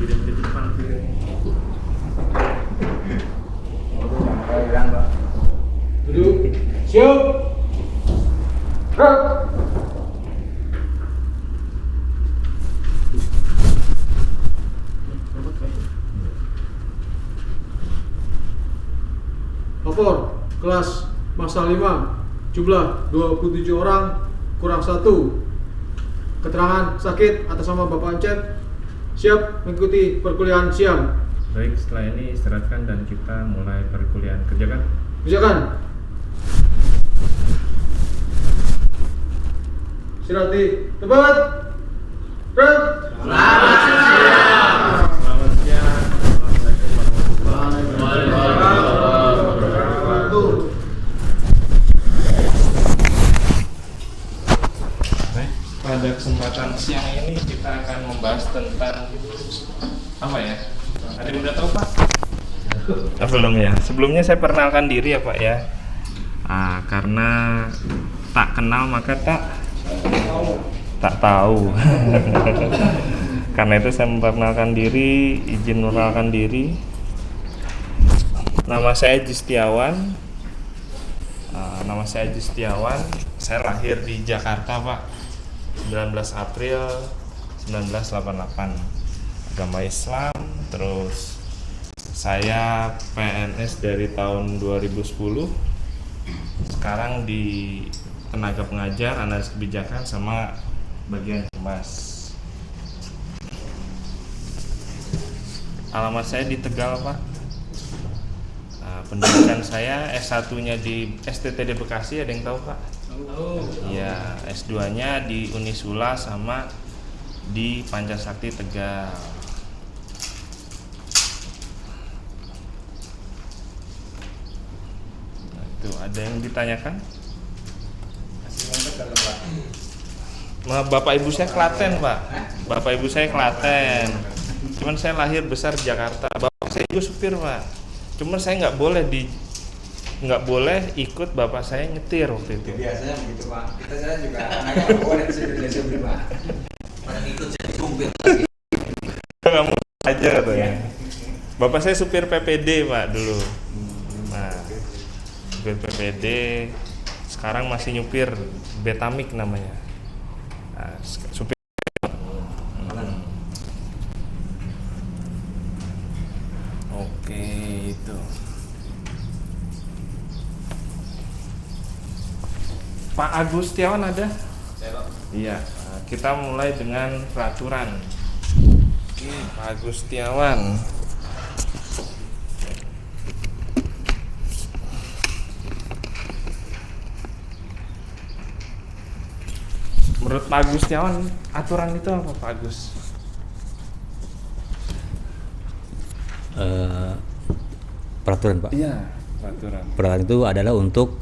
Kirim ke depan kirim. Duduk. Siap. Gerak. Lapor kelas masa 5 jumlah 27 orang kurang 1. Keterangan sakit atas nama Bapak Ancet. Siap mengikuti perkuliahan siang. Baik, setelah ini istirahatkan dan kita mulai perkuliahan. Kerjakan. Kerjakan. Istirahat di tempat. Gerak. Selamat siang. Assalamualaikum warahmatullahi wabarakatuh. Baik, pada kesempatan siang ini kita akan membahas tentang apa ya? Ada yang udah tahu Pak? Belum ya. Sebelumnya saya perkenalkan diri ya Pak ya. Karena tak kenal maka tak tahu. Karena itu saya memperkenalkan diri, izin memperkenalkan diri. Nama saya Justiawan. Saya lahir di Jakarta Pak, 19 April 1988. Agama Islam. Terus saya PNS dari tahun 2010. Sekarang di tenaga pengajar, analis kebijakan sama bagian humas. Alamat saya di Tegal Pak. Pendidikan saya S1-nya di STTD Bekasi, ada yang tahu Pak? Iya, S2-nya di Unisula sama di Pancasakti Tegal. Nah, itu ada yang ditanyakan? Bapak ibu saya Klaten Pak. Bapak ibu saya Klaten. Cuman saya lahir besar di Jakarta. Bapak saya juga supir Pak. Cuman saya nggak boleh ikut bapak saya nyetir waktu itu. Biasanya begitu Pak. Saya juga nggak boleh supir Pak. Pada ikut jadi supir lagi. Kamu aja katanya. Bapak saya supir PPD Pak dulu. Nah, supir PPD. Sekarang masih nyupir Betamik namanya. Nah, supir. Oke, itu. Pak Agus Setiawan ada? Iya. Kita mulai dengan peraturan. Oke, Pak Agus Setiawan. Menurut Pak Agus Setiawan, aturan itu apa Pak Agus? Peraturan Pak. Iya, peraturan. Peraturan itu adalah untuk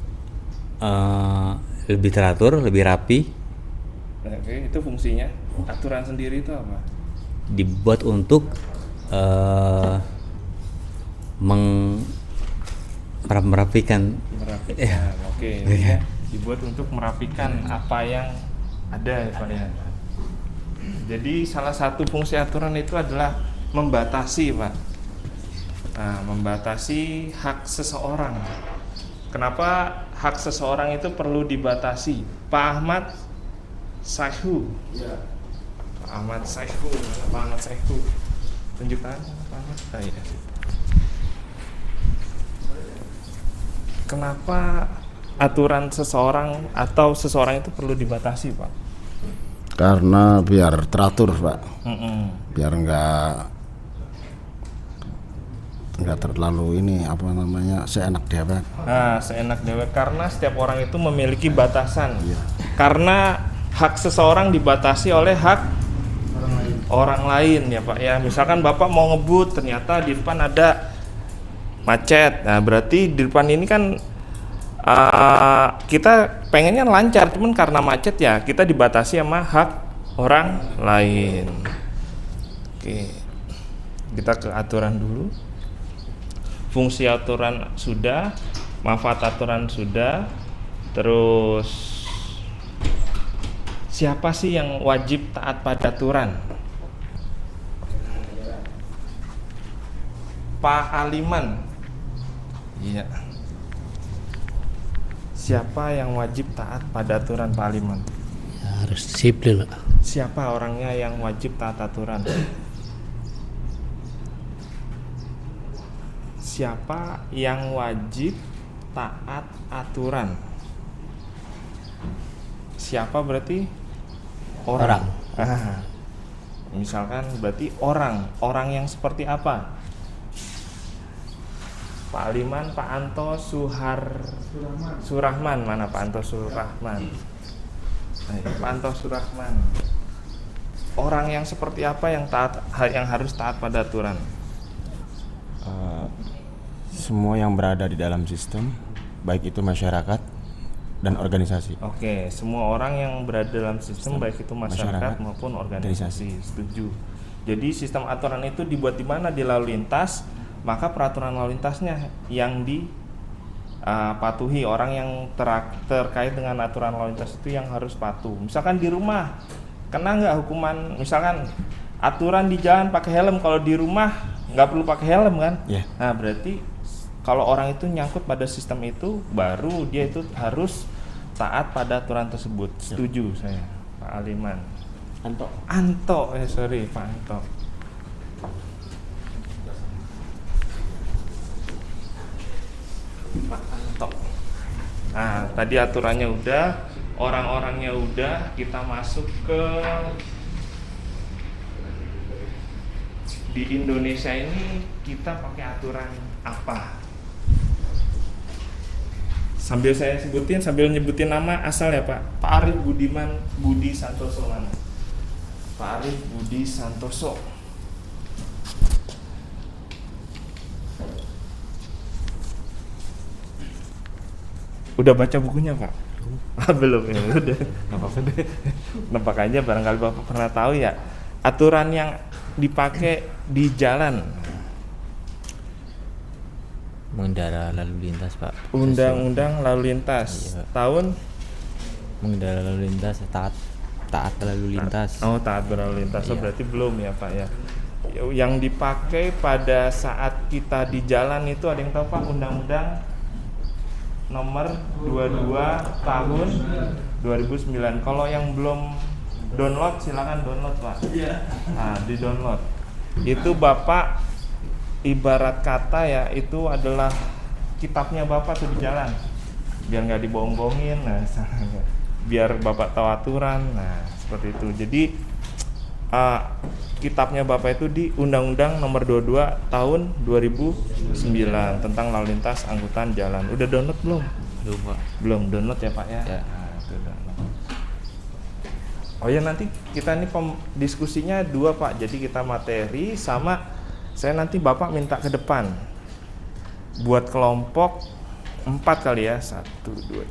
lebih teratur, lebih rapi. Oke, itu fungsinya. Aturan sendiri itu apa? Dibuat untuk merapikan. Merapikan. Oke, Iya. dibuat untuk merapikan apa yang ada ya Pak ya. Jadi salah satu fungsi aturan itu adalah membatasi Pak. Nah, membatasi hak seseorang. Kenapa hak seseorang itu perlu dibatasi? Pak Ahmad Saihu. Ya. Pak Ahmad Saihu. Pak Ahmad Saihu. Tunjuk tangan Pak Ahmad. Iya. Kenapa aturan seseorang atau seseorang itu perlu dibatasi Pak? Karena biar teratur Pak, biar nggak terlalu ini apa namanya seenak dewek. Nah, seenak dewek karena setiap orang itu memiliki batasan. Karena hak seseorang dibatasi oleh hak orang lain ya Pak ya. Misalkan Bapak mau ngebut, ternyata di depan ada macet. Nah, berarti di depan ini kan kita pengennya lancar, cuman karena macet ya kita dibatasi sama hak orang lain. Oke, kita ke aturan dulu. Fungsi aturan sudah, manfaat aturan sudah. Terus siapa sih yang wajib taat pada aturan? Pak Aliman. Iya. Siapa yang wajib taat pada aturan, Pak Aliman? Ya, harus disiplin Pak. Siapa orangnya yang wajib taat aturan? Siapa yang wajib taat aturan? Siapa berarti? Orang. Ah. Misalkan berarti orang yang seperti apa? Pak Aliman, Pak Anto, Surahman. Mana Pak Anto Surahman? Pak Anto Surahman. Orang yang seperti apa yang harus taat pada aturan? Semua yang berada di dalam sistem, baik itu masyarakat dan organisasi. Oke, semua orang yang berada dalam sistem baik itu masyarakat maupun organisasi. Setuju. Jadi sistem aturan itu dibuat di mana? Di lalu lintas, maka peraturan lalu lintasnya yang dipatuhi. Orang yang terkait dengan aturan lalu lintas itu yang harus patuh. Misalkan di rumah, kena nggak hukuman? Misalkan aturan di jalan pakai helm, kalau di rumah nggak perlu pakai helm kan? Yeah. Nah berarti kalau orang itu nyangkut pada sistem itu, baru dia itu harus taat pada aturan tersebut. Setuju saya, Pak Aliman. Anto, sorry Pak Anto. Pak Anto. Nah, tadi aturannya udah, orang-orangnya udah, kita masuk ke di Indonesia ini kita pakai aturan apa? Sambil saya sebutin, sambil nyebutin nama asal ya Pak. Pak Arif Budiman Budi Santoso mana? Pak Arif Budi Santoso. Udah baca bukunya Pak? Belum ya, udah. Nggak apa-apa deh. Nampak aja barangkali Bapak pernah tahu ya. Aturan yang dipakai di jalan. Mengendara lalu lintas Pak. Undang-undang lalu lintas. Iya. Tahun? Mengendara lalu lintas, taat lalu lintas. Oh, taat berlalu lintas. Oh, Iya. berarti belum ya Pak ya. Yang dipakai pada saat kita di jalan itu ada yang tahu Pak? Undang-undang nomor 22 tahun 2009. Kalau yang belum download silakan download Pak. Nah, di download. Itu Bapak ibarat kata ya, itu adalah kitabnya Bapak tuh di jalan. Biar nggak dibohong-bohongin, nah biar Bapak tahu aturan. Nah, seperti itu. Jadi kitabnya Bapak itu di Undang-Undang nomor 22 tahun 2009 tentang lalu lintas angkutan jalan. Udah download belum? Belum Pak. Belum download ya Pak ya? Ya. Nah, itu download. Oh ya, nanti kita ini diskusinya 2 Pak. Jadi kita materi sama saya nanti Bapak minta ke depan buat kelompok 4 kali ya. 1, 2,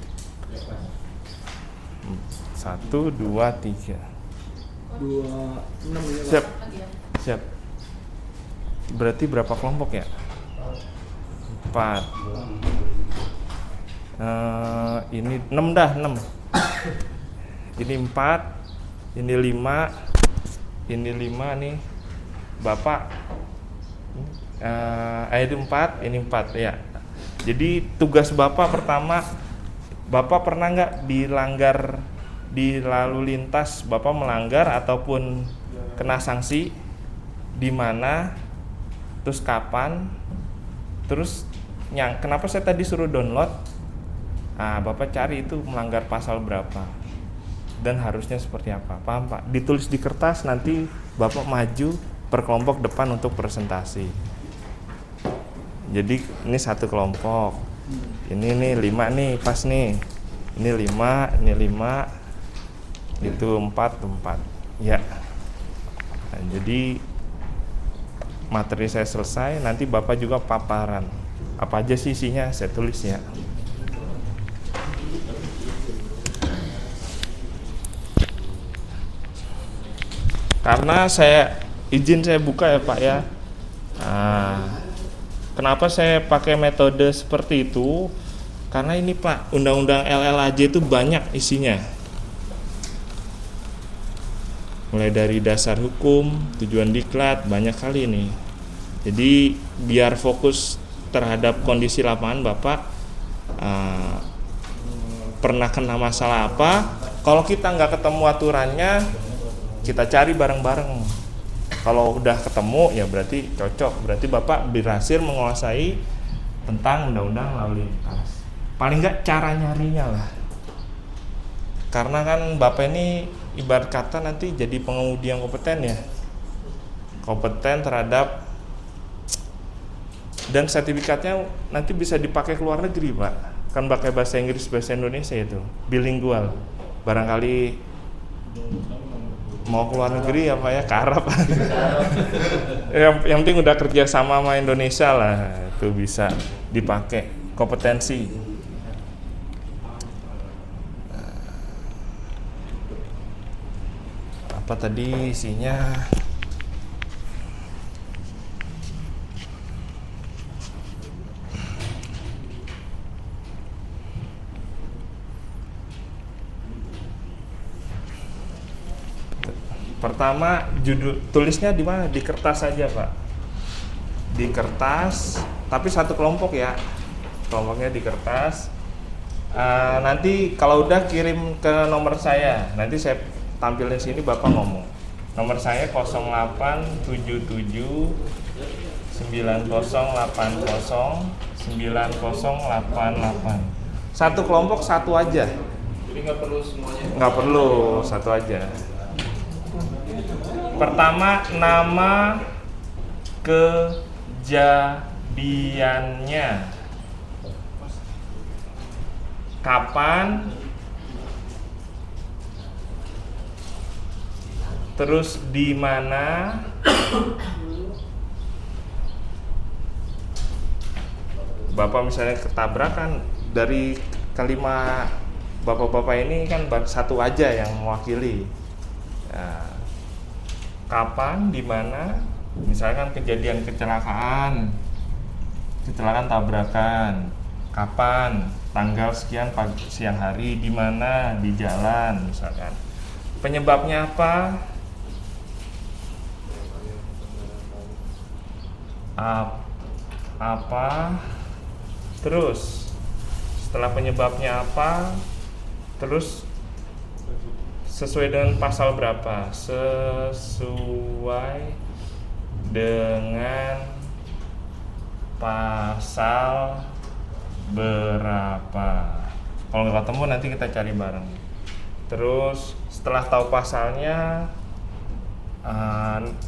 3. 26 ya, Pak. Siap. Berarti berapa kelompok ya? 4. Ini 6 dah, 6. Ini 4, ini 5, ini 5 nih. Bapak ini 4, ini 4 ya. Jadi tugas Bapak pertama, Bapak pernah nggak dilanggar di lalu lintas, Bapak melanggar ataupun kena sanksi, di mana, terus kapan, terus kenapa saya tadi suruh download? Nah, Bapak cari itu melanggar pasal berapa dan harusnya seperti apa, paham Pak? Ditulis di kertas, nanti Bapak maju per kelompok depan untuk presentasi. Jadi ini 1 kelompok, ini nih 5 nih pas nih, ini 5, ini 5, itu 4 ya. Nah, jadi materi saya selesai, nanti Bapak juga paparan apa aja sih isinya, saya tulis ya. Karena saya buka ya Pak ya. Nah, kenapa saya pakai metode seperti itu? Karena ini Pak, undang-undang LLAJ itu banyak isinya. Mulai dari dasar hukum, tujuan diklat, banyak kali nih. Jadi biar fokus terhadap kondisi lapangan Bapak, pernah kena masalah apa, kalau kita nggak ketemu aturannya, kita cari bareng-bareng. Kalau udah ketemu ya berarti cocok, berarti Bapak berhasil menguasai tentang undang-undang lalu lintas. Paling nggak cara nyarinya lah. Karena kan Bapak ini ibarat kata nanti jadi pengemudi yang kompeten ya. Kompeten terhadap, dan sertifikatnya nanti bisa dipakai ke luar negeri Pak. Kan pakai bahasa Inggris, bahasa Indonesia itu, bilingual. Barangkali mau ke luar negeri ya Pak ya, ke Arab. yang penting udah kerja sama Indonesia lah, itu bisa dipakai kompetensi. Apa tadi isinya? Pertama, judul tulisnya di mana? Di kertas saja Pak. Di kertas, tapi satu kelompok ya. Kelompoknya di kertas. Nanti kalau udah kirim ke nomor saya. Nanti saya tampilin sini, Bapak ngomong. Nomor saya 0877 9080 9088. Satu kelompok satu aja. Jadi nggak perlu semuanya. Nggak perlu, satu aja. Pertama, nama kejadiannya, kapan, terus di mana, Bapak misalnya ketabrakan, dari kelima bapak-bapak ini kan satu aja yang mewakili. Nah, kapan, di mana, misalkan kejadian kecelakaan tabrakan, kapan, tanggal sekian pagi siang hari, di mana, di jalan misalkan. Penyebabnya apa? Terus setelah penyebabnya apa, terus sesuai dengan pasal berapa? Sesuai dengan pasal berapa? Kalau nggak ketemu nanti kita cari bareng. Terus setelah tahu pasalnya,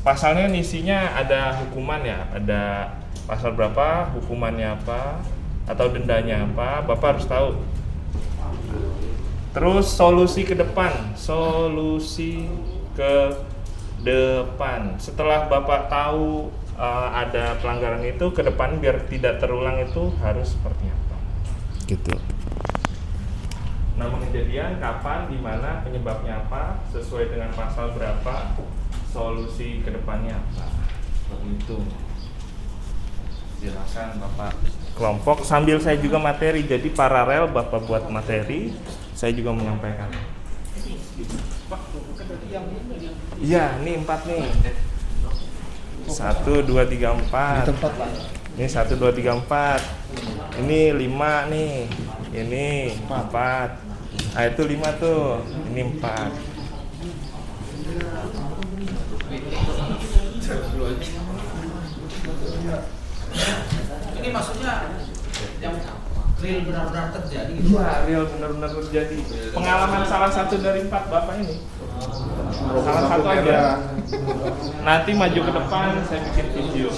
pasalnya isinya ada hukuman ya, ada pasal berapa, hukumannya apa, atau dendanya apa, Bapak harus tahu. Terus solusi ke depan. Setelah Bapak tahu ada pelanggaran itu, ke depan biar tidak terulang itu harus seperti apa? Gitu. Nama kejadian, kapan, di mana, penyebabnya apa, sesuai dengan pasal berapa, solusi ke depannya apa. Seperti itu. Silakan Bapak kelompok, sambil saya juga materi, jadi paralel Bapak buat materi, saya juga menyampaikan. Iya, ini 4 nih. 1, 2, 3, 4. Ini 1, 2, 3, 4. Ini 5 nih. Ini 4. Ah, itu 5 tuh. Ini 4. Ini maksudnya yang real benar-benar terjadi. Iya, real benar-benar terjadi. Pengalaman salah satu dari 4 Bapak ini. Salah satu aja. Nanti maju ke depan saya bikin video.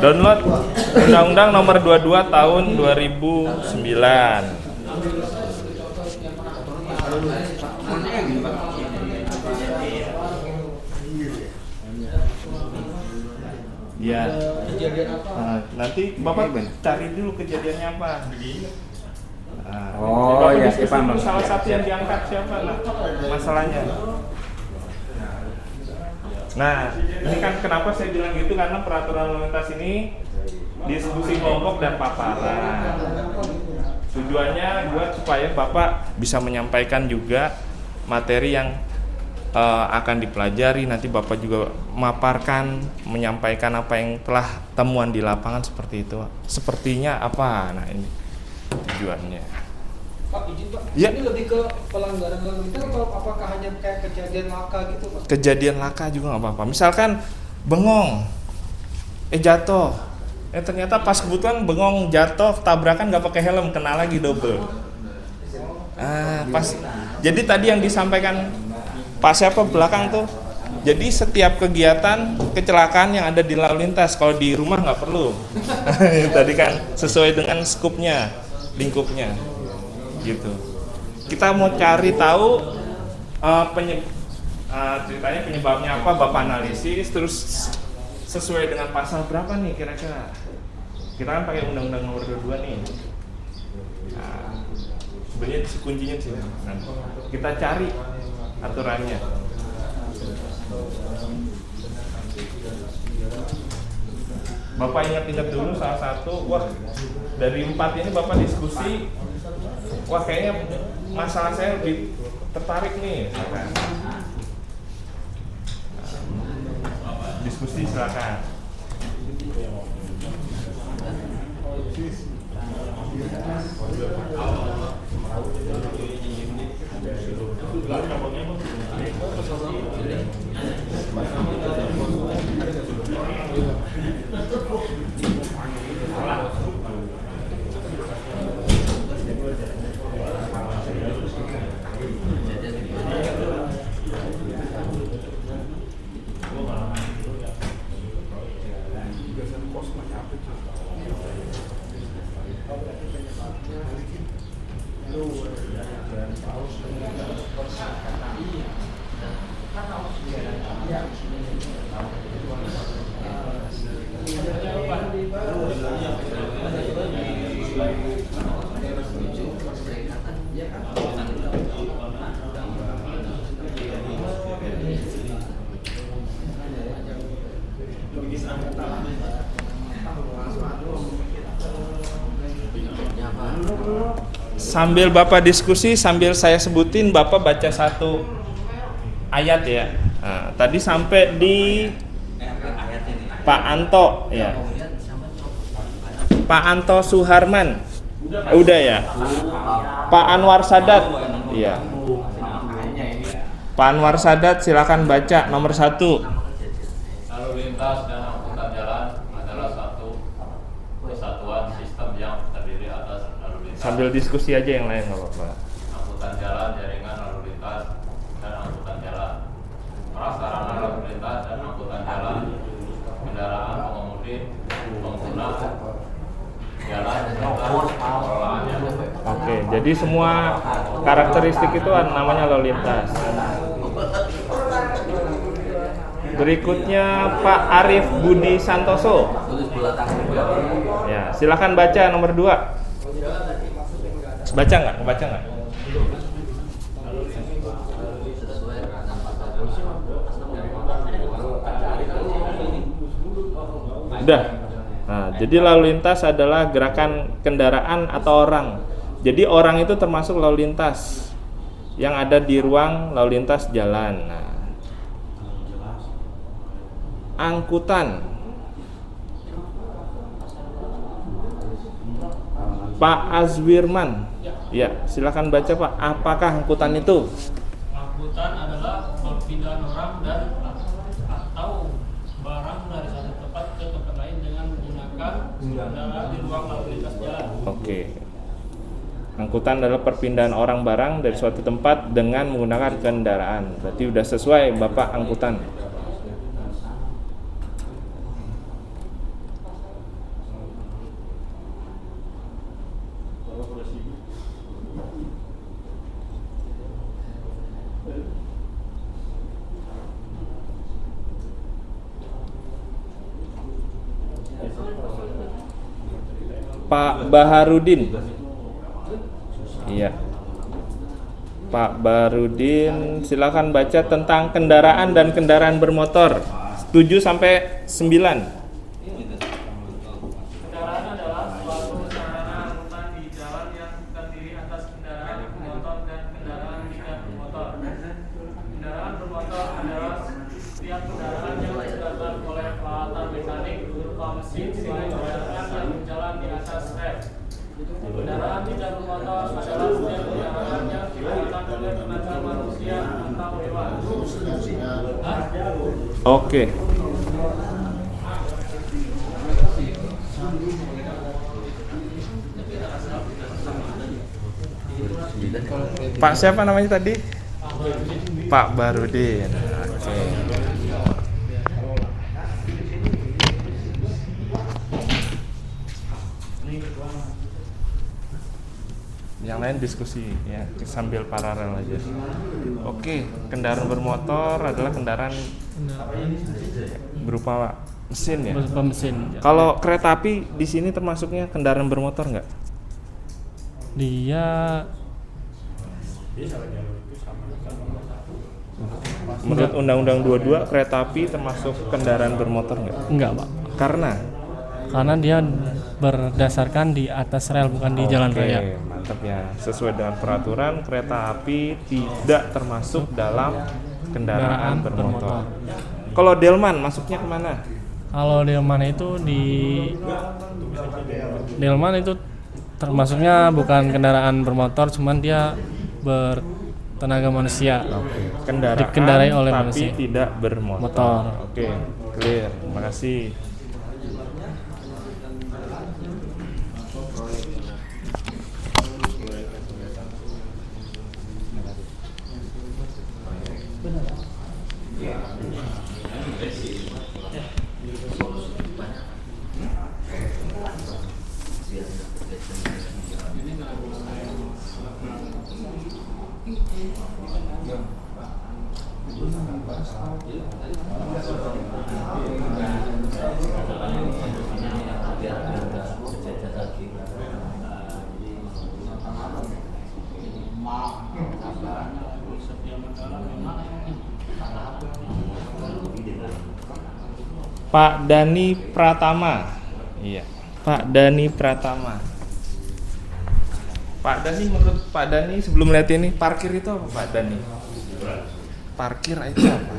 Download Undang-Undang Nomor 22 Tahun 2009. Ya. Kejadian apa? Nah, nanti Bapak cari dulu kejadiannya apa. Nah, Oh, Bapak iya, diskusi paham, dulu Bang. salah satu yang diangkat siapa masalahnya. Nah, ini kan kenapa saya bilang gitu, karena peraturan lalu lintas ini diskusi kelompok dan paparan. Tujuannya buat supaya Bapak bisa menyampaikan juga materi yang akan dipelajari. Nanti Bapak juga memaparkan, menyampaikan apa yang telah temuan di lapangan seperti itu. Sepertinya apa? Nah, ini tujuannya. Pak, izin Pak, Ya. ini lebih ke pelanggaran lalu lintas atau apakah hanya kayak kejadian laka gitu Pak? Kejadian laka juga nggak apa-apa. Misalkan bengong, jatuh, ternyata pas kebetulan bengong jatuh, tabrakan nggak pakai helm, kena lagi double. Pas. Jadi tadi yang disampaikan Pak siapa belakang tuh. Jadi setiap kegiatan kecelakaan yang ada di lalu lintas, kalau di rumah nggak perlu. Tadi kan sesuai dengan skupnya, lingkupnya. Gitu. Kita mau cari tahu ceritanya penyebabnya apa, Bapak analisis, terus sesuai dengan pasal berapa nih kira-kira. Kita kan pakai Undang-Undang Nomor 22 nih. Nah, sebenarnya kuncinya sih. Nah, kita cari aturannya. Bapak ingat-ingat dulu salah satu, wah dari 4 ini Bapak diskusi, wah kayaknya masalah saya lebih tertarik nih, silakan. Diskusi silakan. Sambil Bapak diskusi, sambil saya sebutin, Bapak baca satu ayat ya. Nah, tadi sampai di Pak Anto ya. Pak Anto Suharman. Udah ya. Pak Anwar Sadat. Iya. Pak Anwar Sadat silakan baca nomor 1. Lalu lintas dan angkutan jalan adalah satu kesatuan sistem yang terdiri atas lalu lintas. Sambil diskusi aja yang lain nggak apa-apa. Angkutan jalan, jaringan lalu lintas dan angkutan jalan. Prasarana lalu lintas dan angkutan jalan. Kendaraan pengemudi, pengguna jalan serta pengelolaannya. Oke, jadi semua karakteristik itu namanya lalu lintas. Berikutnya Pak Arif Budi Santoso. Ya, silakan baca nomor 2. Baca nggak? Baca nggak? Udah. Nah, jadi lalu lintas adalah gerakan kendaraan atau orang. Jadi orang itu termasuk lalu lintas yang ada di ruang lalu lintas jalan. Nah, angkutan. Pak Azwirman. Ya, silakan baca Pak. Apakah angkutan itu? Angkutan adalah perpindahan orang dan atau barang dari satu tempat ke tempat lain dengan menggunakan kendaraan di ruang lalu lintas jalan. Oke. Angkutan adalah perpindahan orang barang dari suatu tempat dengan menggunakan kendaraan. Berarti udah sesuai Bapak angkutan. Pak Baharudin. Iya. Pak Baharudin, silakan baca tentang kendaraan dan kendaraan bermotor. 7 sampai 9. Kendaraan adalah suatu sarana angkutan di jalan yang terdiri atas kendaraan bermotor dan kendaraan tidak bermotor. Kendaraan bermotor adalah setiap kendaraan yang digunakan oleh peralatan mekanik berupa mesin sehingga berjalan dan berjalan di atas rel. Kendaraan tidak bermotor adalah setiap kendaraan yang digunakan oleh tenaga manusia atau hewan. Oke. Pak siapa namanya tadi? Pak Barudin. Oke. Yang lain diskusi ya, sambil paralel aja. Oke, kendaraan bermotor adalah kendaraan berupa mesin ya. Berupa mesin. Kalau kereta api di sini termasuknya kendaraan bermotor nggak? Dia Menurut Undang-Undang 22 kereta api termasuk kendaraan bermotor nggak? enggak, Pak. Karena Dia berdasarkan di atas rel bukan di jalan Oke, raya. mantap ya. Sesuai dengan peraturan kereta api tidak termasuk dalam kendaraan bermotor. Kalau delman masuknya kemana? Kalau Delman itu termasuknya bukan kendaraan bermotor, cuman dia bertenaga manusia. Kendaraan Dikendarai oleh tapi manusia. tidak bermotor. Motor. Oke, clear. Terima kasih. Pak Dani Pratama. Iya, Pak Dani Pratama. Pak Dani, menurut Pak Dani sebelum lihat ini, parkir itu apa Pak Dani? Parkir itu apa?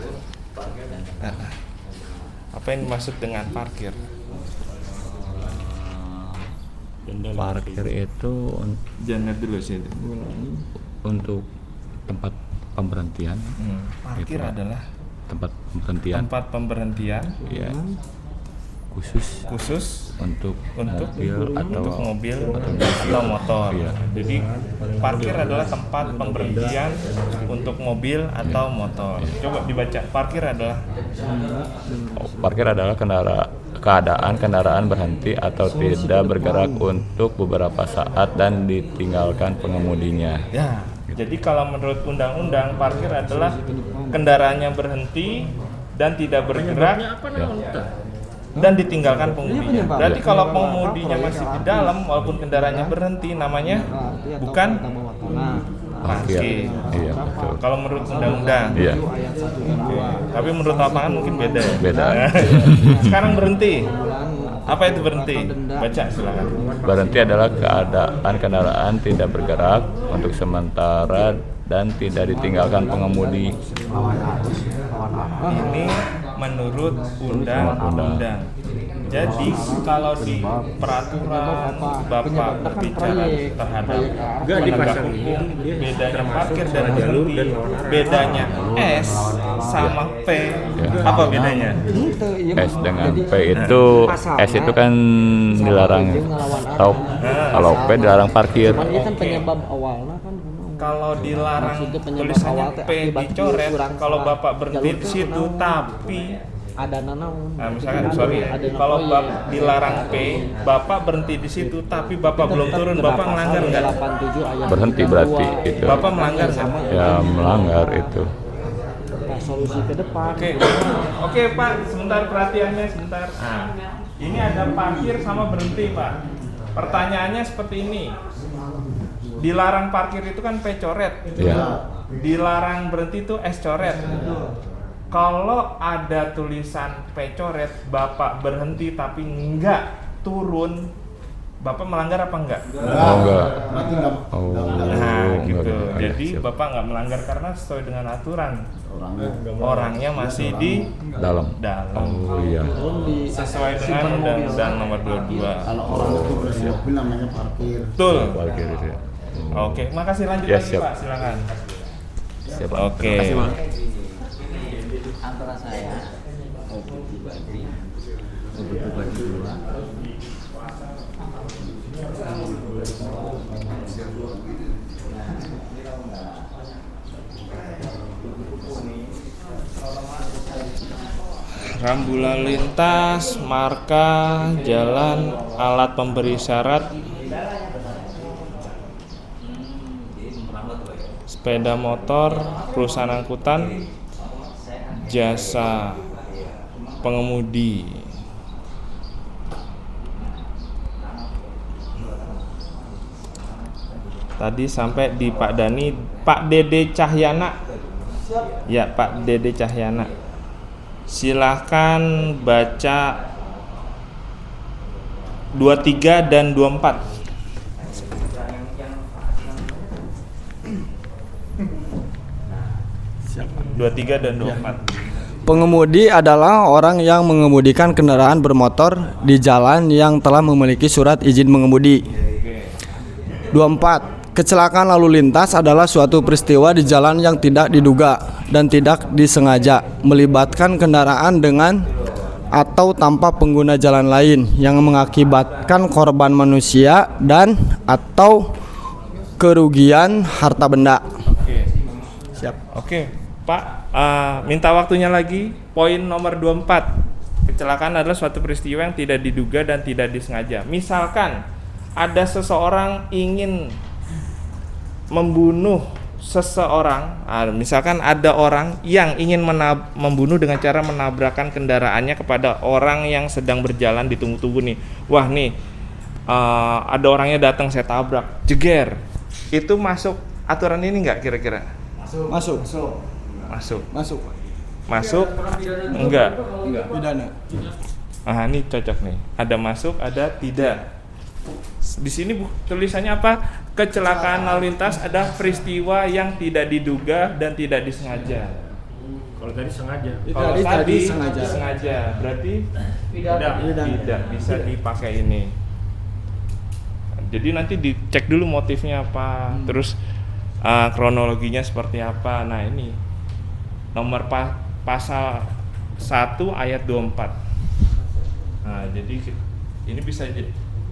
Apa yang dimaksud dengan parkir? Parkir itu Jangan dulu sih. untuk tempat pemberhentian. Parkir Itu, adalah tempat pemberhentian tempat pemberhentian ya, khusus untuk mobil atau motor. Iya. Jadi parkir adalah tempat pemberhentian untuk mobil atau motor. Coba dibaca. Parkir adalah Parkir adalah keadaan kendaraan berhenti atau tidak bergerak untuk beberapa saat dan ditinggalkan pengemudinya. ya. Jadi kalau menurut undang-undang parkir adalah kendaraannya berhenti dan tidak bergerak dan ditinggalkan pengemudinya. Berarti kalau pengemudinya masih di dalam walaupun kendaraannya berhenti namanya bukan parkir. Iya, betul. Kalau menurut undang-undang. Iya. Oke. Tapi menurut lapangan mungkin beda ya. Beda. Sekarang berhenti. Apa itu berhenti? Baca silakan. Berhenti adalah keadaan kendaraan tidak bergerak untuk sementara dan tidak ditinggalkan pengemudi. Ini menurut undang-undang. Jadi kalau di peraturan Bapak berbicara terhadap penegak hukum, bedanya parkir dan berhenti, bedanya S sama P. Apa bedanya? S dengan P itu, S itu kan dilarang stop, kalau P dilarang parkir. Kalau dilarang tulisannya P dicoret, kalau Bapak berhenti di situ tapi misalkan kalau Bapak dilarang P, Bapak berhenti di situ tapi Bapak belum turun, Bapak melanggar nggak? Berhenti berarti itu. Bapak melanggar nggak? Ya melanggar itu. Solusi ke depan. Oke, Pak, sebentar perhatiannya sebentar. Ini ada parkir sama berhenti, Pak. Pertanyaannya seperti ini. Dilarang parkir itu kan P coret. Iya. Dilarang berhenti itu S coret. Kalau ada tulisan P coret, Bapak berhenti tapi enggak turun, Bapak melanggar apa enggak? Oh enggak. Berarti enggak Oh. Nah, gitu. enggak. Jadi Siap. Bapak nggak melanggar karena sesuai dengan aturan. orangnya. Orangnya masih di Dalam. dalam. Oh iya. Sesuai dengan Undang-Undang Nomor 22. Kalau orang itu bermobil namanya parkir. Betul. Parkir itu ya. Oke, makasih lanjut Ya, lagi siap. Pak, silakan. Siap, Pak. Oke. Antara saya maupun pribadi dua Rambu lalu lintas, marka, jalan, alat pemberi syarat, sepeda motor, perusahaan angkutan, jasa pengemudi. Tadi sampai di Pak Dani, Pak Dede Cahyana. Ya, Pak Dede Cahyana. Silahkan baca 23 dan 24. Siapa? 23 dan 24. Pengemudi adalah orang yang mengemudikan kendaraan bermotor di jalan yang telah memiliki surat izin mengemudi. 24. Kecelakaan lalu lintas adalah suatu peristiwa di jalan yang tidak diduga dan tidak disengaja, melibatkan kendaraan dengan atau tanpa pengguna jalan lain yang mengakibatkan korban manusia dan atau kerugian harta benda. Siap. Oke, Pak, minta waktunya lagi. Poin nomor 24. Kecelakaan adalah suatu peristiwa yang tidak diduga dan tidak disengaja. Misalkan ada seseorang ingin membunuh seseorang, misalkan ada orang yang ingin membunuh dengan cara menabrakkan kendaraannya kepada orang yang sedang berjalan, ditunggu-tunggu nih. Wah nih, ada orangnya datang, saya tabrak, jeger. Itu masuk aturan ini nggak kira-kira? Masuk. Masuk? Enggak. Pidana. Ah, ini cocok nih. Ada masuk, ada tidak. Di sini tulisannya apa? Kecelakaan lalu lintas ada peristiwa yang tidak diduga dan tidak disengaja. Kalau tadi sengaja. Kalau tadi sengaja, berarti tidak bisa dipakai ini. Jadi nanti dicek dulu motifnya apa, terus kronologinya seperti apa. Nah ini nomor pasal 1 ayat 24. Nah jadi ini bisa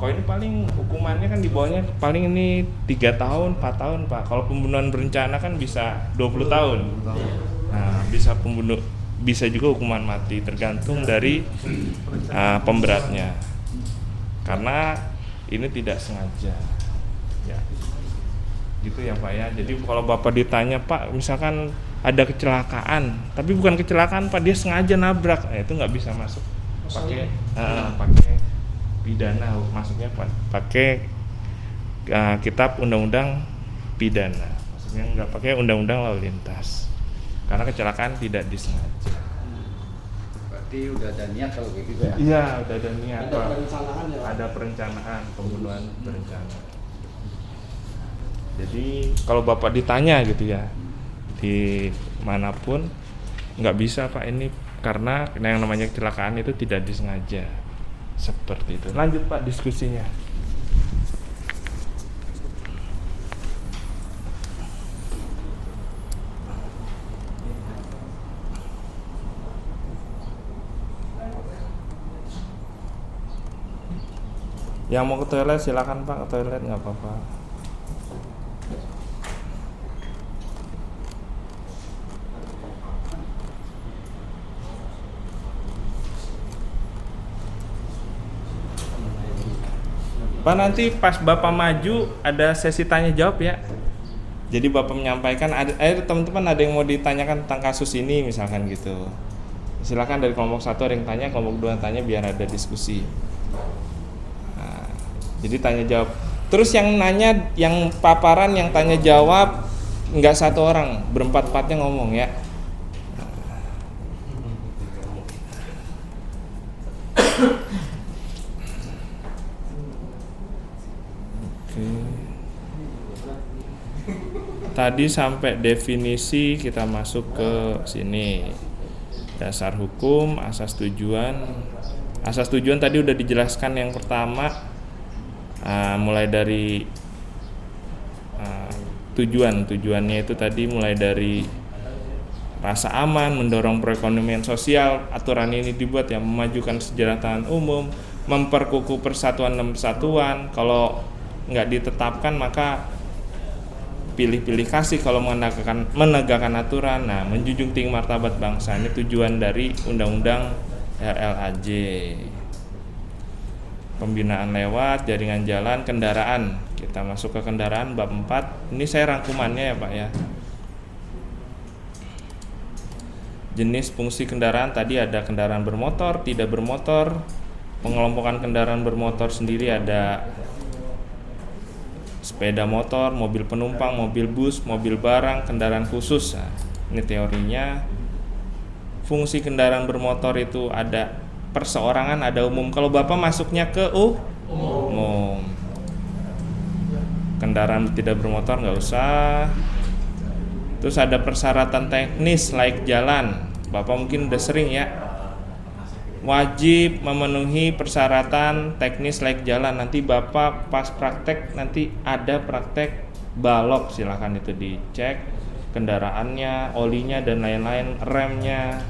kalau ini paling hukumannya kan di bawahnya paling ini 3 tahun, 4 tahun Pak. Kalau pembunuhan berencana kan bisa 20 tahun. Nah, bisa juga hukuman mati tergantung dari pemberatnya. Karena ini tidak sengaja. Ya. Gitu ya Pak ya. Jadi kalau Bapak ditanya, Pak, misalkan ada kecelakaan, tapi bukan kecelakaan Pak, dia sengaja nabrak. Itu nggak bisa masuk. Pakai pidana, masuknya pakai kitab undang-undang pidana, maksudnya nggak pakai undang-undang lalu lintas karena kecelakaan tidak disengaja. berarti udah ada niat kalau kayak gitu ya? Iya, udah ada niat. Ada perencanaan pembunuhan berencana. Jadi kalau Bapak ditanya gitu ya di manapun nggak bisa Pak ini karena yang namanya kecelakaan itu tidak disengaja. Seperti itu. Lanjut Pak diskusinya. Yang mau ke toilet silakan Pak, ke toilet nggak apa-apa. Pak, nanti pas Bapak maju ada sesi tanya jawab ya. Jadi Bapak menyampaikan, teman-teman ada yang mau ditanyakan tentang kasus ini misalkan gitu. Silakan dari kelompok 1 ada yang tanya, kelompok 2 yang tanya biar ada diskusi. Nah, jadi tanya jawab. Terus yang nanya, yang paparan, yang tanya jawab nggak 1 orang, berempat-empatnya ngomong ya. Oke. Tadi sampai definisi, kita masuk ke sini. Dasar hukum, asas tujuan. Asas tujuan tadi udah dijelaskan yang pertama, mulai dari tujuannya itu tadi mulai dari rasa aman, mendorong perekonomian sosial. Aturan ini dibuat yang memajukan kesejahteraan umum, memperkukuh persatuan dan kesatuan. Kalau nggak ditetapkan maka pilih-pilih kasih kalau menegakkan aturan. Nah, menjunjung tinggi martabat bangsa, ini tujuan dari Undang-Undang RLAJ. Pembinaan lewat jaringan jalan kendaraan. Kita masuk ke kendaraan bab 4. Ini saya rangkumannya ya Pak ya. Jenis fungsi kendaraan tadi ada kendaraan bermotor, tidak bermotor. Pengelompokan kendaraan bermotor sendiri ada sepeda motor, mobil penumpang, mobil bus, mobil barang, kendaraan khusus. Nah, ini teorinya. Fungsi kendaraan bermotor itu ada perseorangan, ada umum. Kalau Bapak masuknya ke umum. Kendaraan tidak bermotor nggak usah. Terus ada persyaratan teknis layak jalan. Bapak mungkin udah sering ya. Wajib memenuhi persyaratan teknis layak jalan. Nanti Bapak pas praktek, nanti ada praktek balok, silahkan itu dicek kendaraannya, olinya dan lain-lain, remnya.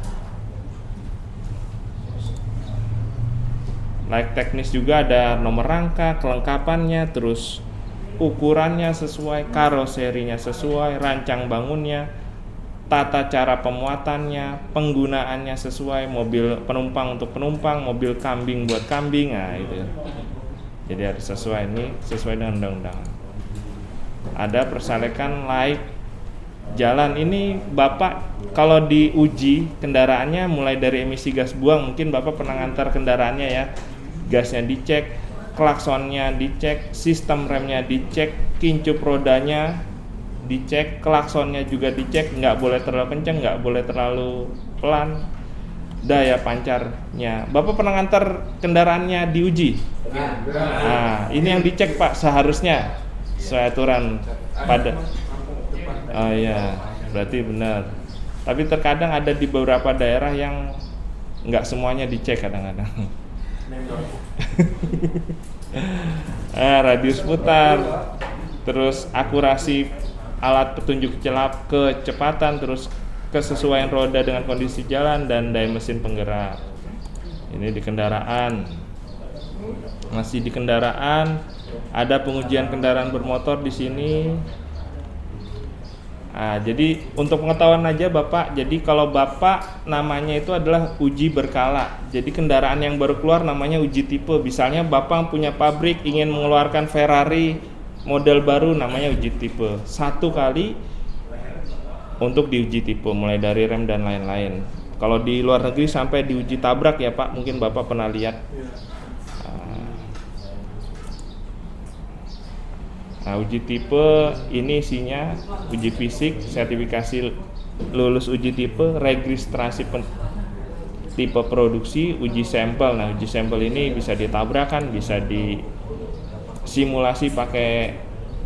Layak teknis juga ada nomor rangka, kelengkapannya, terus ukurannya sesuai, karoserinya sesuai, rancang bangunnya, tata cara pemuatannya, penggunaannya sesuai, mobil penumpang untuk penumpang, mobil kambing buat kambing. Nah itu. Jadi harus sesuai, ini sesuai dengan undang-undang. Ada persalekan layak jalan. Ini Bapak kalau diuji kendaraannya mulai dari emisi gas buang, mungkin Bapak pernah ngantar kendaraannya ya. Gasnya dicek, klaksonnya dicek, sistem remnya dicek, kincup rodanya dicek, klaksonnya juga dicek, nggak boleh terlalu kencang, nggak boleh terlalu pelan, daya pancarnya. Bapak pernah ngantar kendaraannya diuji? Nah, ini yang dicek Pak seharusnya sesuai aturan pada. Oh iya, berarti benar. Tapi terkadang ada di beberapa daerah yang nggak semuanya dicek kadang-kadang. Radius putar, terus akurasi alat petunjuk kecepatan, terus kesesuaian roda dengan kondisi jalan dan daya mesin penggerak. Ini di kendaraan. Masih di kendaraan, ada pengujian kendaraan bermotor di sini. Jadi untuk pengetahuan aja Bapak, jadi kalau Bapak namanya itu adalah uji berkala. Jadi kendaraan yang baru keluar namanya uji tipe. Misalnya Bapak punya pabrik ingin mengeluarkan Ferrari model baru, namanya uji tipe. 1 kali untuk diuji tipe, mulai dari rem dan lain-lain. Kalau di luar negeri sampai diuji tabrak ya Pak, mungkin Bapak pernah lihat. Nah, uji tipe ini isinya uji fisik, sertifikasi lulus uji tipe, registrasi tipe produksi, uji sampel. Nah, uji sampel ini bisa ditabrakan, bisa disimulasi pakai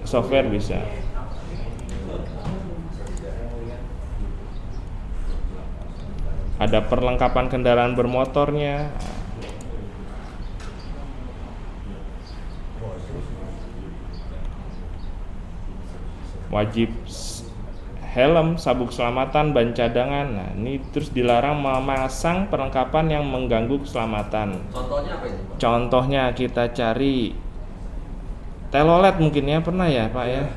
software bisa. Ada perlengkapan kendaraan bermotornya. Wajib helm, sabuk keselamatan, ban cadangan. Nah, ini terus dilarang memasang perlengkapan yang mengganggu keselamatan. Contohnya apa ini? Contohnya kita cari telolet mungkin ya, pernah ya Pak ya.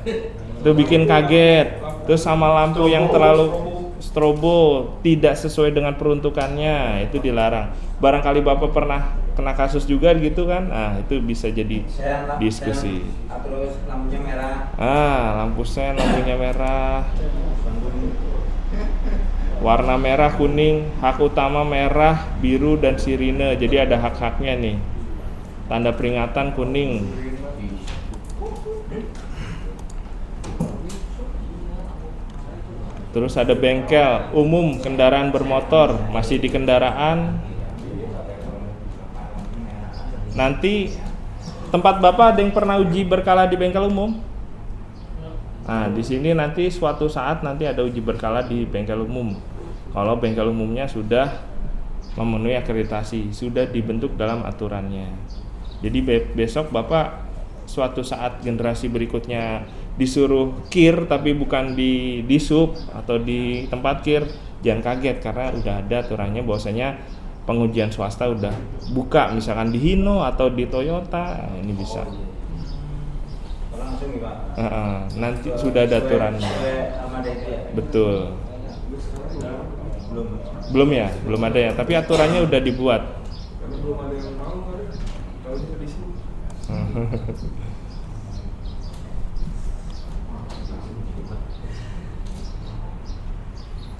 Itu bikin kaget. Terus sama lampu yang terlalu strobo tidak sesuai dengan peruntukannya, itu dilarang. Barangkali Bapak pernah kena kasus juga gitu kan. Nah, itu bisa jadi diskusi. Terus lampunya merah. Lampu sen, lampunya merah. Warna merah, kuning, hak utama merah, biru, dan sirine. Jadi ada hak-haknya nih. Tanda peringatan kuning. Terus ada bengkel umum, kendaraan bermotor, masih di kendaraan. Nanti tempat Bapak ada yang pernah uji berkala di bengkel umum? Nah, di sini nanti suatu saat nanti ada uji berkala di bengkel umum. Kalau bengkel umumnya sudah memenuhi akreditasi, sudah dibentuk dalam aturannya. Jadi besok Bapak suatu saat generasi berikutnya disuruh kir tapi bukan di sub atau di tempat kir, jangan kaget karena udah ada aturannya bahwasanya pengujian swasta udah buka, misalkan di Hino atau di Toyota, ini bisa. Nanti sudah ada aturannya. Betul. Belum ya, belum ada ya. Tapi aturannya udah dibuat.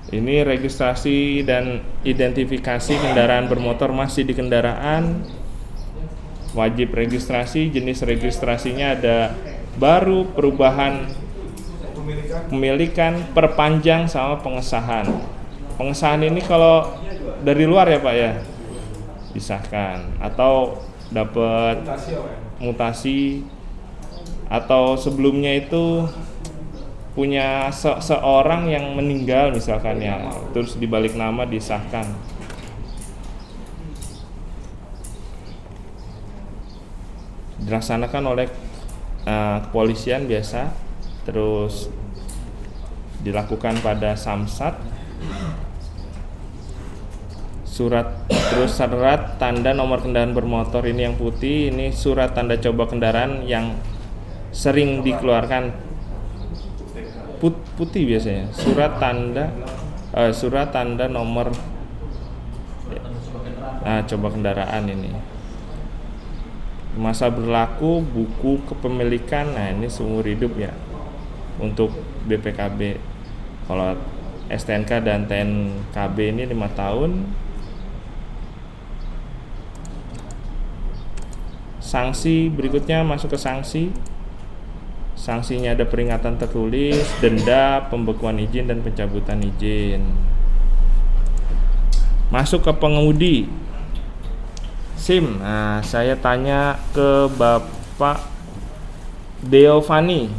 Ini registrasi dan identifikasi kendaraan bermotor masih di kendaraan. Wajib registrasi, jenis registrasinya ada baru, perubahan pemilikan, perpanjang, sama pengesahan. Pengesahan ini kalau dari luar ya Pak ya, disahkan atau dapat mutasi, atau sebelumnya itu punya seorang yang meninggal misalkan ya, terus dibalik nama disahkan. Dilaksanakan oleh kepolisian biasa, terus dilakukan pada samsat. Terus surat tanda nomor kendaraan bermotor ini yang putih, ini surat tanda coba kendaraan yang sering dikeluarkan putih biasanya. Surat tanda nomor coba kendaraan ini. Masa berlaku buku kepemilikan, nah ini seumur hidup ya untuk BPKB. Kalau STNK dan TNKB ini 5 tahun. Sanksi berikutnya masuk ke sanksi. Sanksinya ada peringatan tertulis, denda, pembekuan izin, dan pencabutan izin. Masuk ke pengemudi SIM. Nah, saya tanya ke Bapak Deovani.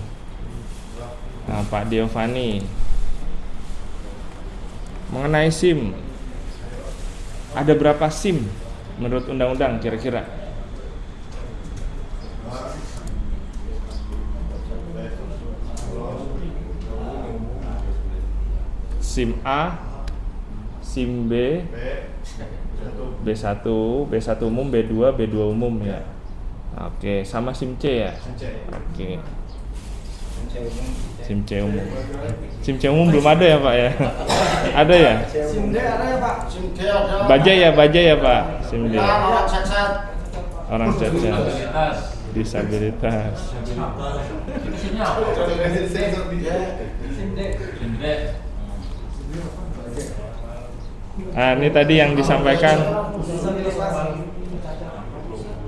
Nah, Pak Deovani, mengenai SIM, ada berapa SIM menurut undang-undang kira-kira? SIM A, SIM B, B1, B1 umum, B2, B2 umum ya. Oke, sama SIM C ya? Oke. SIM C umum. SIM C umum belum ada ya Pak ya? Ada ya? SIM D ada ya Pak? SIM D ada. Bajai ya Pak? SIM D. Orang cacat. Orang cacat. Disabilitas. Nah, ini tadi yang disampaikan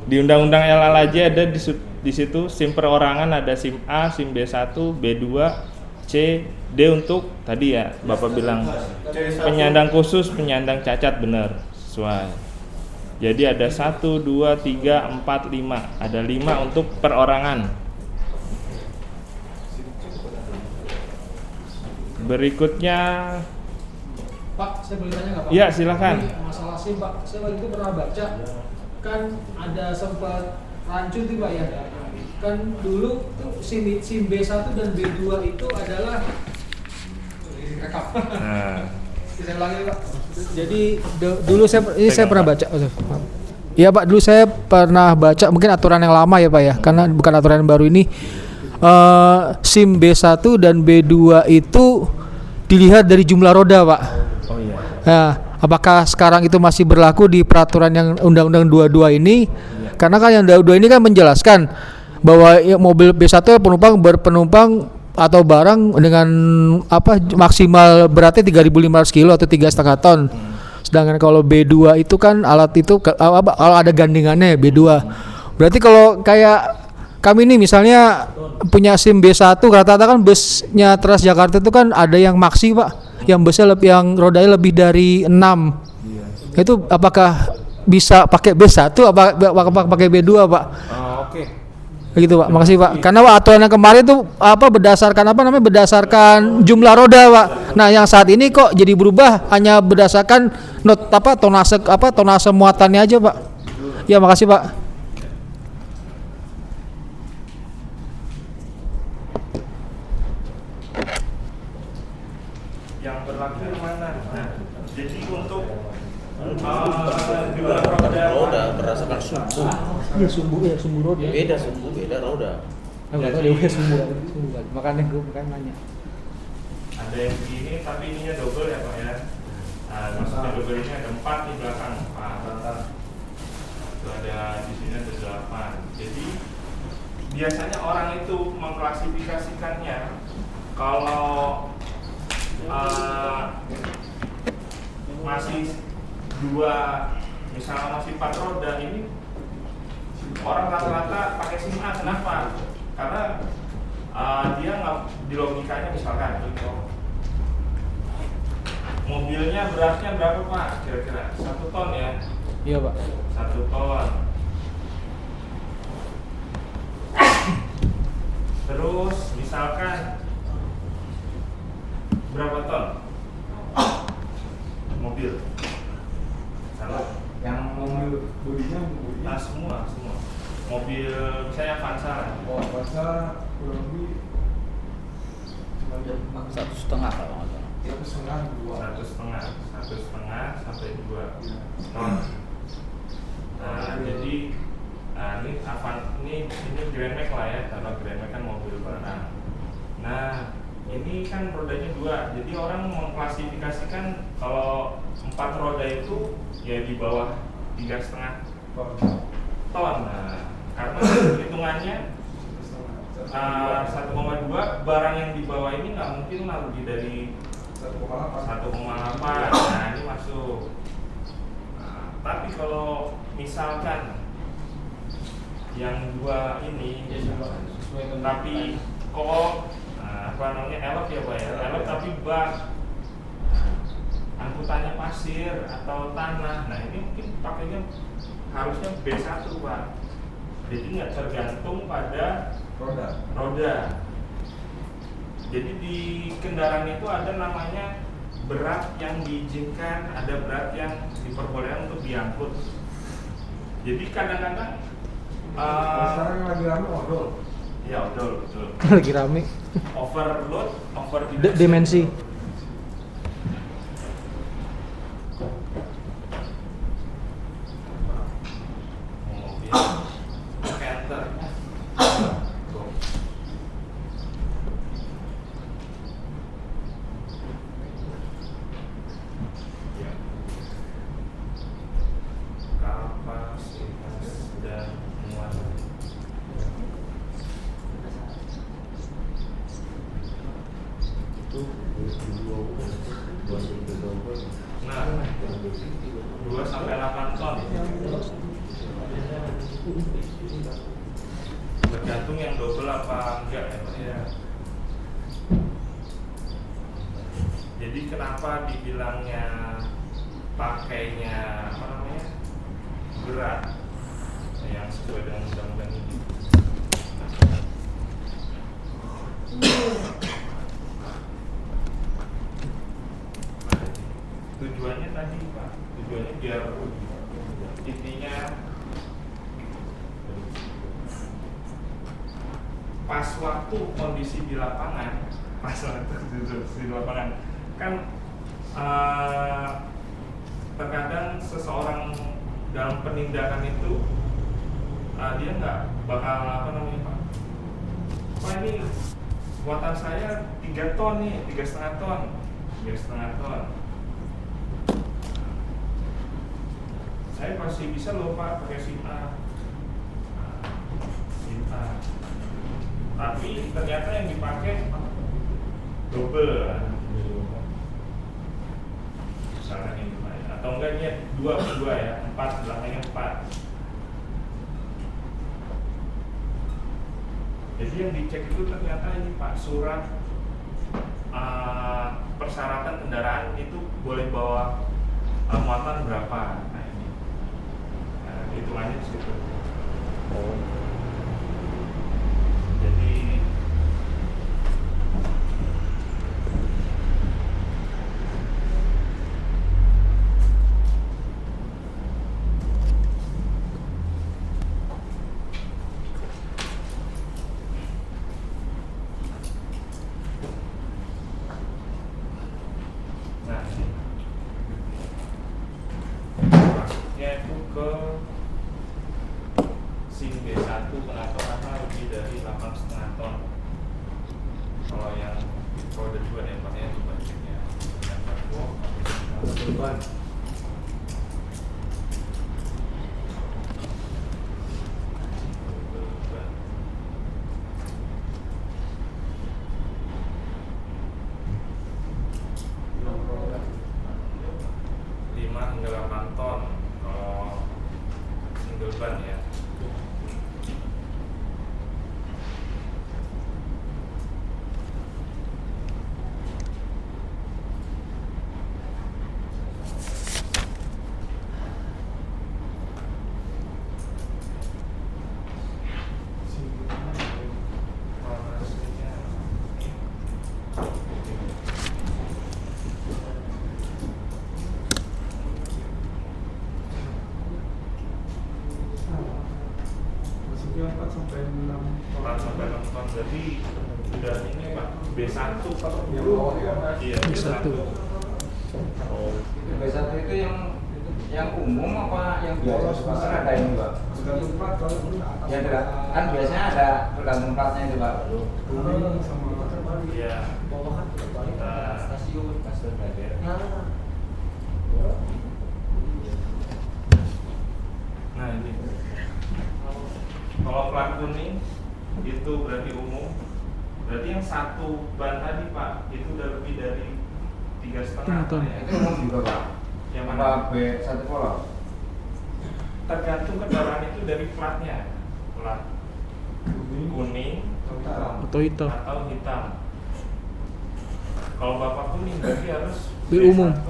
di Undang-Undang LLAJ ada di situ SIM perorangan, ada SIM A, SIM B1, B2, C, D untuk tadi ya Bapak bilang penyandang khusus, penyandang cacat, benar sesuai. Jadi ada 1, 2, 3, 4, 5. Ada 5 untuk perorangan. Berikutnya Pak, saya boleh tanya nggak Pak? Iya, silakan. Ini masalah SIM Pak, saya waktu itu pernah baca, kan ada sempat rancu tuh Pak ya. Kan dulu tuh SIM B1 dan B2 itu adalah rekap. Saya ulangi Pak. Jadi dulu saya pernah baca. Iya Pak, dulu saya pernah baca, mungkin aturan yang lama ya Pak ya, karena bukan aturan yang baru ini. SIM B1 dan B2 itu dilihat dari jumlah roda Pak. Oh iya. Nah, apakah sekarang itu masih berlaku di peraturan yang Undang-Undang 22 ini? Karena kan yang 22 ini kan menjelaskan bahwa mobil B1 berpenumpang atau barang dengan maksimal beratnya 3.500 kilo atau 3,5 ton. Sedangkan kalau B2 itu kan alat itu kalau ada gandengannya B2. Berarti kalau kayak kami nih misalnya punya SIM B1, rata-rata kan busnya Transjakarta itu kan ada yang maksi Pak, yang busnya yang rodanya lebih dari 6. Itu apakah bisa pakai B1 apa pakai B2 Pak? Oke. Begitu Pak, makasih Pak. Karena Pak aturan yang kemarin tuh berdasarkan jumlah roda Pak. Nah yang saat ini kok jadi berubah hanya berdasarkan tonase muatannya aja Pak. Ya makasih Pak. Yang berlaku yang mana? Nah, jadi untuk dua roda berdasarkan sumbu. Iya sumbu roda. Beda roda. Enggak tahu dia sumbu. Makanya gue nanya. Ada yang begini tapi ininya double ya Pak ya. Nah, maksudnya double ini ada 4 di belakang Pak. Itu ada di sini ada 8. Jadi biasanya orang itu mengklasifikasikannya kalau masih 2, misalnya masih 4 roda ini orang rata-rata pakai SIM A. Kenapa? Karena dia nggak di logikanya misalkan mobilnya beratnya berapa Pak? Kira-kira 1 ton ya? Iya Pak. 1 ton. Terus misalkan berapa ton mobil? Salah. Yang mobil bodinya semua mobil misalnya Avanza. Avanza kurang lebih 1,5 kalau nggak salah. 1,5 sampai 2 ton. Nah jadi ini Grand Max lah ya, karena Grand Max kan mobil barang. Nah ini kan rodanya 2, jadi orang mengklasifikasikan kalau 4 roda itu ya di bawah 3,5 ton. Nah, karena hitungannya 1,2 barang yang di bawah ini nggak mungkin lah lebih dari 1,8. Nah ini masuk. Nah, tapi kalau misalkan yang 2 ini tapi kok elok ya Pak ya, elok tapi bak angkutannya pasir atau tanah. Nah ini mungkin pakainya harusnya B1 Pak, jadi nggak tergantung pada roda. Jadi di kendaraan itu ada namanya berat yang diizinkan, ada berat yang diperbolehkan untuk diangkut. Jadi kadang-kadang sekarang lagi rame odol. Ya odol, betul. Lagi rame. Overload, dimensi. Mobil scanner. Kapasitas dan muatan. Nah, 2 sampai 8 ton. Tergantung yang double apa enggak ya Pak ya. Jadi kenapa dibilangnya pakainya berat yang sesuai dengan undang-undang ini? Tujuannya tadi Pak, tujuannya biar intinya pas waktu kondisi di lapangan, kan terkadang seseorang dalam penindakan itu dia nggak bakal Pak, wah ini muatan saya 3 ton nih, 3,5 ton. Saya masih bisa loh Pak pakai SIM A. Tapi ternyata yang dipakai double lah. Misalkan ini Pak, atau enggak ini 2 ya, 4 belakangnya 4. Jadi yang dicek itu ternyata ini Pak, surat persyaratan kendaraan itu boleh bawa muatan berapa. Nah ini, hitungannya di situ. Jadi masuknya itu ke SIM B1 pengaturannya lebih dari 8,5 ton. Kalau yang roda 2 ya Pak, yang budgetnya beban. Hingga 8 ton kalau single ban ya. Maksudnya 4 sampai 6 ton, jadi udah ini Pak, B1 yang bawah ya? Iya, B1. Oh. B1 itu yang umum apa yang biasa? Masalah ada ini Pak? Tergantung plat kalau Ya kan biasanya ada tergantung platnya itu Pak. kuning sama Iya. Stasiun Beradir. Nah ini, kalau plat kuning itu berarti umum. Berarti yang satu ban tadi Pak itu udah lebih dari 3,5 ton ya. Itu umum juga Pak. Yang Apa mana? B1 Polo? Tergantung kendaraan itu dari platnya, plat kuning Atau hitam. atau hitam. Kalau Bapak kuning berarti harus B umum. B1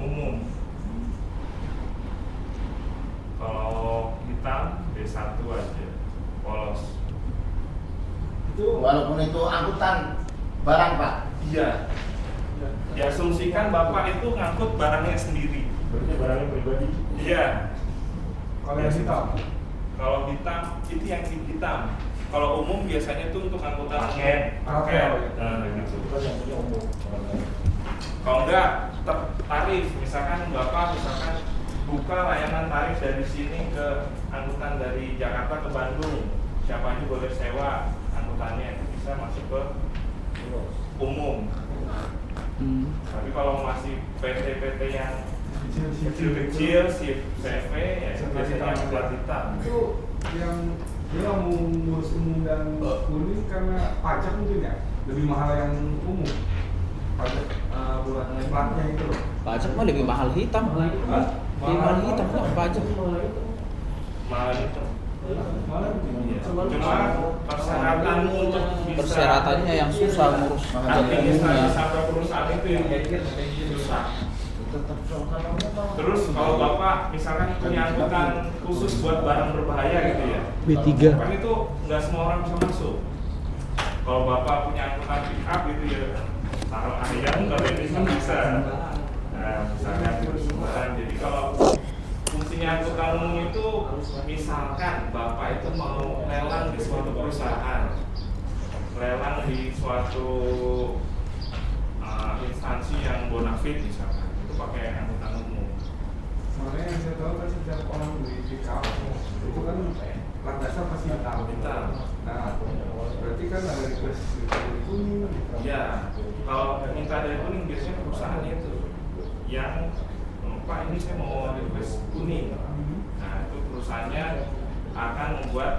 umum. Kalau hitam B1 aja, polos. Itu walaupun itu angkutan barang Pak. Iya. Diasumsikan Bapak itu ngangkut barangnya sendiri. berarti barangnya pribadi. Iya. Kalau yang hitam Kalau hitam itu yang hitam. Kalau umum biasanya itu untuk angkutan paket. Nah, gitu. Itu yang punya umum. Kalau enggak tarif, misalkan Bapak buka layanan tarif dari sini ke angkutan dari Jakarta ke Bandung, siapa aja boleh sewa angkutannya, bisa masuk ke umum. Tapi kalau masih PT-PT yang kecil-kecil, shift CV ya biasanya yang plat hitam. Itu yang dia mau ngurus umum dan kuning karena pajak mungkin ya lebih mahal yang umum. Pajak bulan platnya itu loh. Pajak mah lebih mahal hitam. Lebih mahal hitam kan pajak. Mahal itu. Iya. Cuma persyaratan untuk bisa Persyaratannya yang susah ngurus administrasi sampai perusahaan itu yang susah. Terus kalau Bapak misalkan punya angkutan khusus buat barang berbahaya gitu ya, B3. kan itu nggak semua orang bisa masuk. Kalau Bapak punya angkutan pick up gitu ya, taruh ayam kalau ini kan bisa. Nah, misalkan jadi kalau fungsinya angkutan umum itu misalkan Bapak itu mau lelang di suatu perusahaan, lelang di suatu instansi yang bonafide misalkan, itu pakai angkutan umum. Soalnya yang saya tahu kan setiap orang beli pick up itu kan plat dasar pasti hitam. Nah, berarti kan ada request dari kuning. Ya, kalau minta dari kuning biasanya perusahaannya itu yang Pak ini saya mau request kuning. Nah itu perusahaannya akan membuat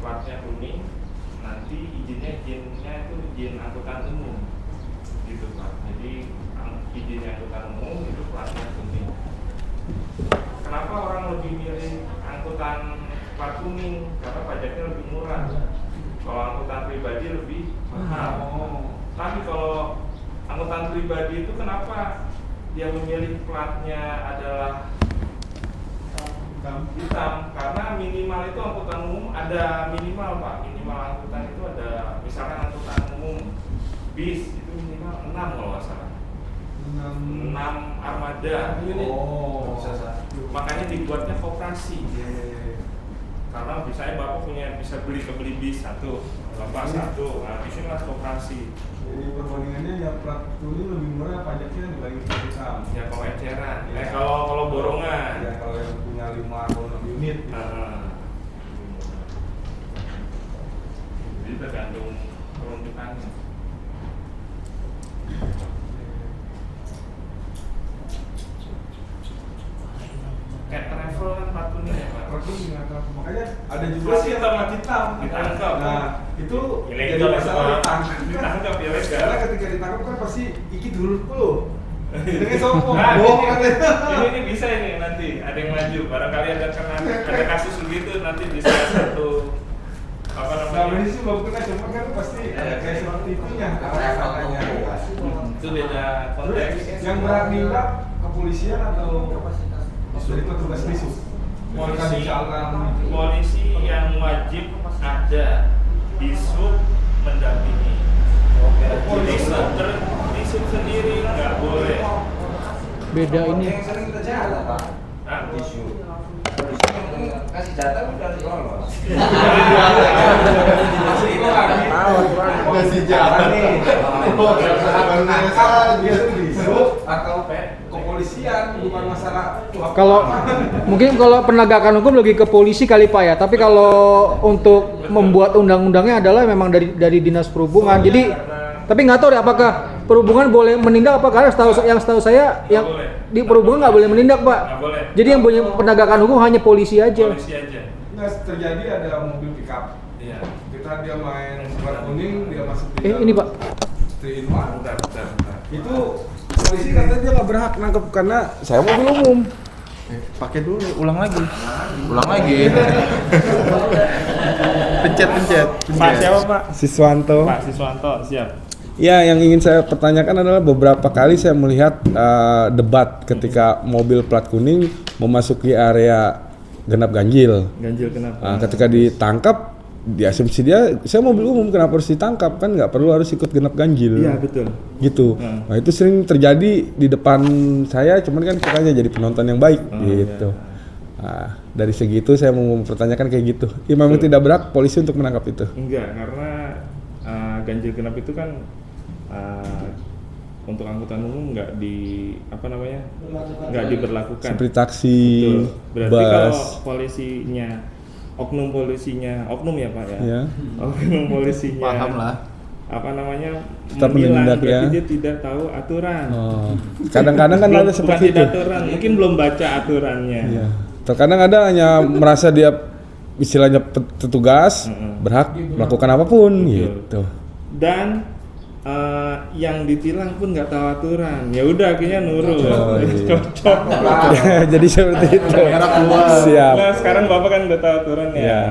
platnya kuning, nanti izinnya itu izin angkutan umum gitu Pak. Jadi izin angkutan umum itu platnya kuning. Kenapa orang lebih milih angkutan plat kuning? Karena pajaknya lebih murah. Kalau angkutan pribadi lebih mahal. Tapi kalau angkutan pribadi itu kenapa dia memilih platnya adalah hitam? Karena minimal itu angkutan umum ada minimal Pak. Minimal angkutan itu ada, misalkan angkutan umum bis itu minimal 6 kalau nggak salah. 6 armada. Makanya dibuatnya koperasi. Karena misalnya Bapak bisa beli bis satu, Bapak satu, nah disinilah koperasi. Jadi perbandingannya yang plat kuning lebih murah pajaknya dibanding plat hitam. Ya kalau eceran, kalau borongan. Ya kalau yang punya 5 atau 6 unit. Jadi tergantung peruntukannya. Kayak travel kan plat kuning ya Pak. Plat kuning nggak tahu. Makanya ada juga sih yang plat hitam. Ditangkap. Nah itu ilegal jadi masalah ditangkap ilegal. Karena ketika ditangkap kan pasti iki dulu loh. Dengan sombong. Nah, Bohong katanya. ini bisa ini nanti ada yang maju. Barangkali ada kasus begitu nanti bisa satu apa namanya? Nah, sih belum kena cuma kan pasti ada kayak seperti itunya. Katanya. Itu beda konteks. Yang berhak diungkap kepolisian atau dari petugas disub? Polisi yang wajib ada, disub mendampingi. Disub sendiri nggak boleh. Beda ini. Yang sering terjadi Pak. Disub. Polisi yang kasih data udah lolos. Kasih jalan nih. Disub atau kepolisian bukan masalah. Kalau mungkin kalau penegakan hukum lebih ke polisi kali Pak ya. Tapi kalau untuk membuat undang-undangnya adalah memang dari dinas perhubungan. Jadi tapi nggak tahu deh apakah perhubungan boleh menindak apa, karena setahu saya yang di perhubungan nggak boleh menindak Pak. Jadi yang punya penegakan hukum hanya polisi aja. Nah, terjadi ada mobil pickup. Iya. Dia main plat kuning, dia masuk di Ini Pak. 3-in-1. Itu polisi katanya dia nggak berhak nangkep karena saya mobil umum. Pakai dulu, ulang lagi. Pencet. Pak siapa Pak? Siswanto. Pak Siswanto, siap. Ya, yang ingin saya pertanyakan adalah beberapa kali saya melihat debat ketika mobil plat kuning memasuki area genap ganjil. Ganjil kenapa? Ketika ditangkap, diasumsi dia, saya mobil umum kenapa harus ditangkap, kan nggak perlu harus ikut genap ganjil. Iya betul. Gitu. Nah itu sering terjadi di depan saya, cuman kan kitanya jadi penonton yang baik gitu. Nah, dari segi itu saya mau mempertanyakan kayak gitu. Ya memang tidak berhak polisi untuk menangkap itu. Enggak, karena ganjil genap itu kan untuk angkutan umum nggak diberlakukan. Seperti taksi, betul. Berarti kalau polisinya oknum ya Pak ya. Ya. Oknum polisinya. Paham lah. Tetap menindak berarti ya. dia tidak tahu aturan. Kadang-kadang kan ada seperti itu. Aturan, mungkin belum baca aturannya. Iya. Terkadang ada hanya merasa dia istilahnya petugas berhak melakukan apapun gitu. Dan yang ditilang pun nggak tahu aturan. Ya udah akhirnya nurut. Cocok. Jadi seperti itu. Siap. Nah sekarang Bapak kan udah tahu aturan ya. Ya.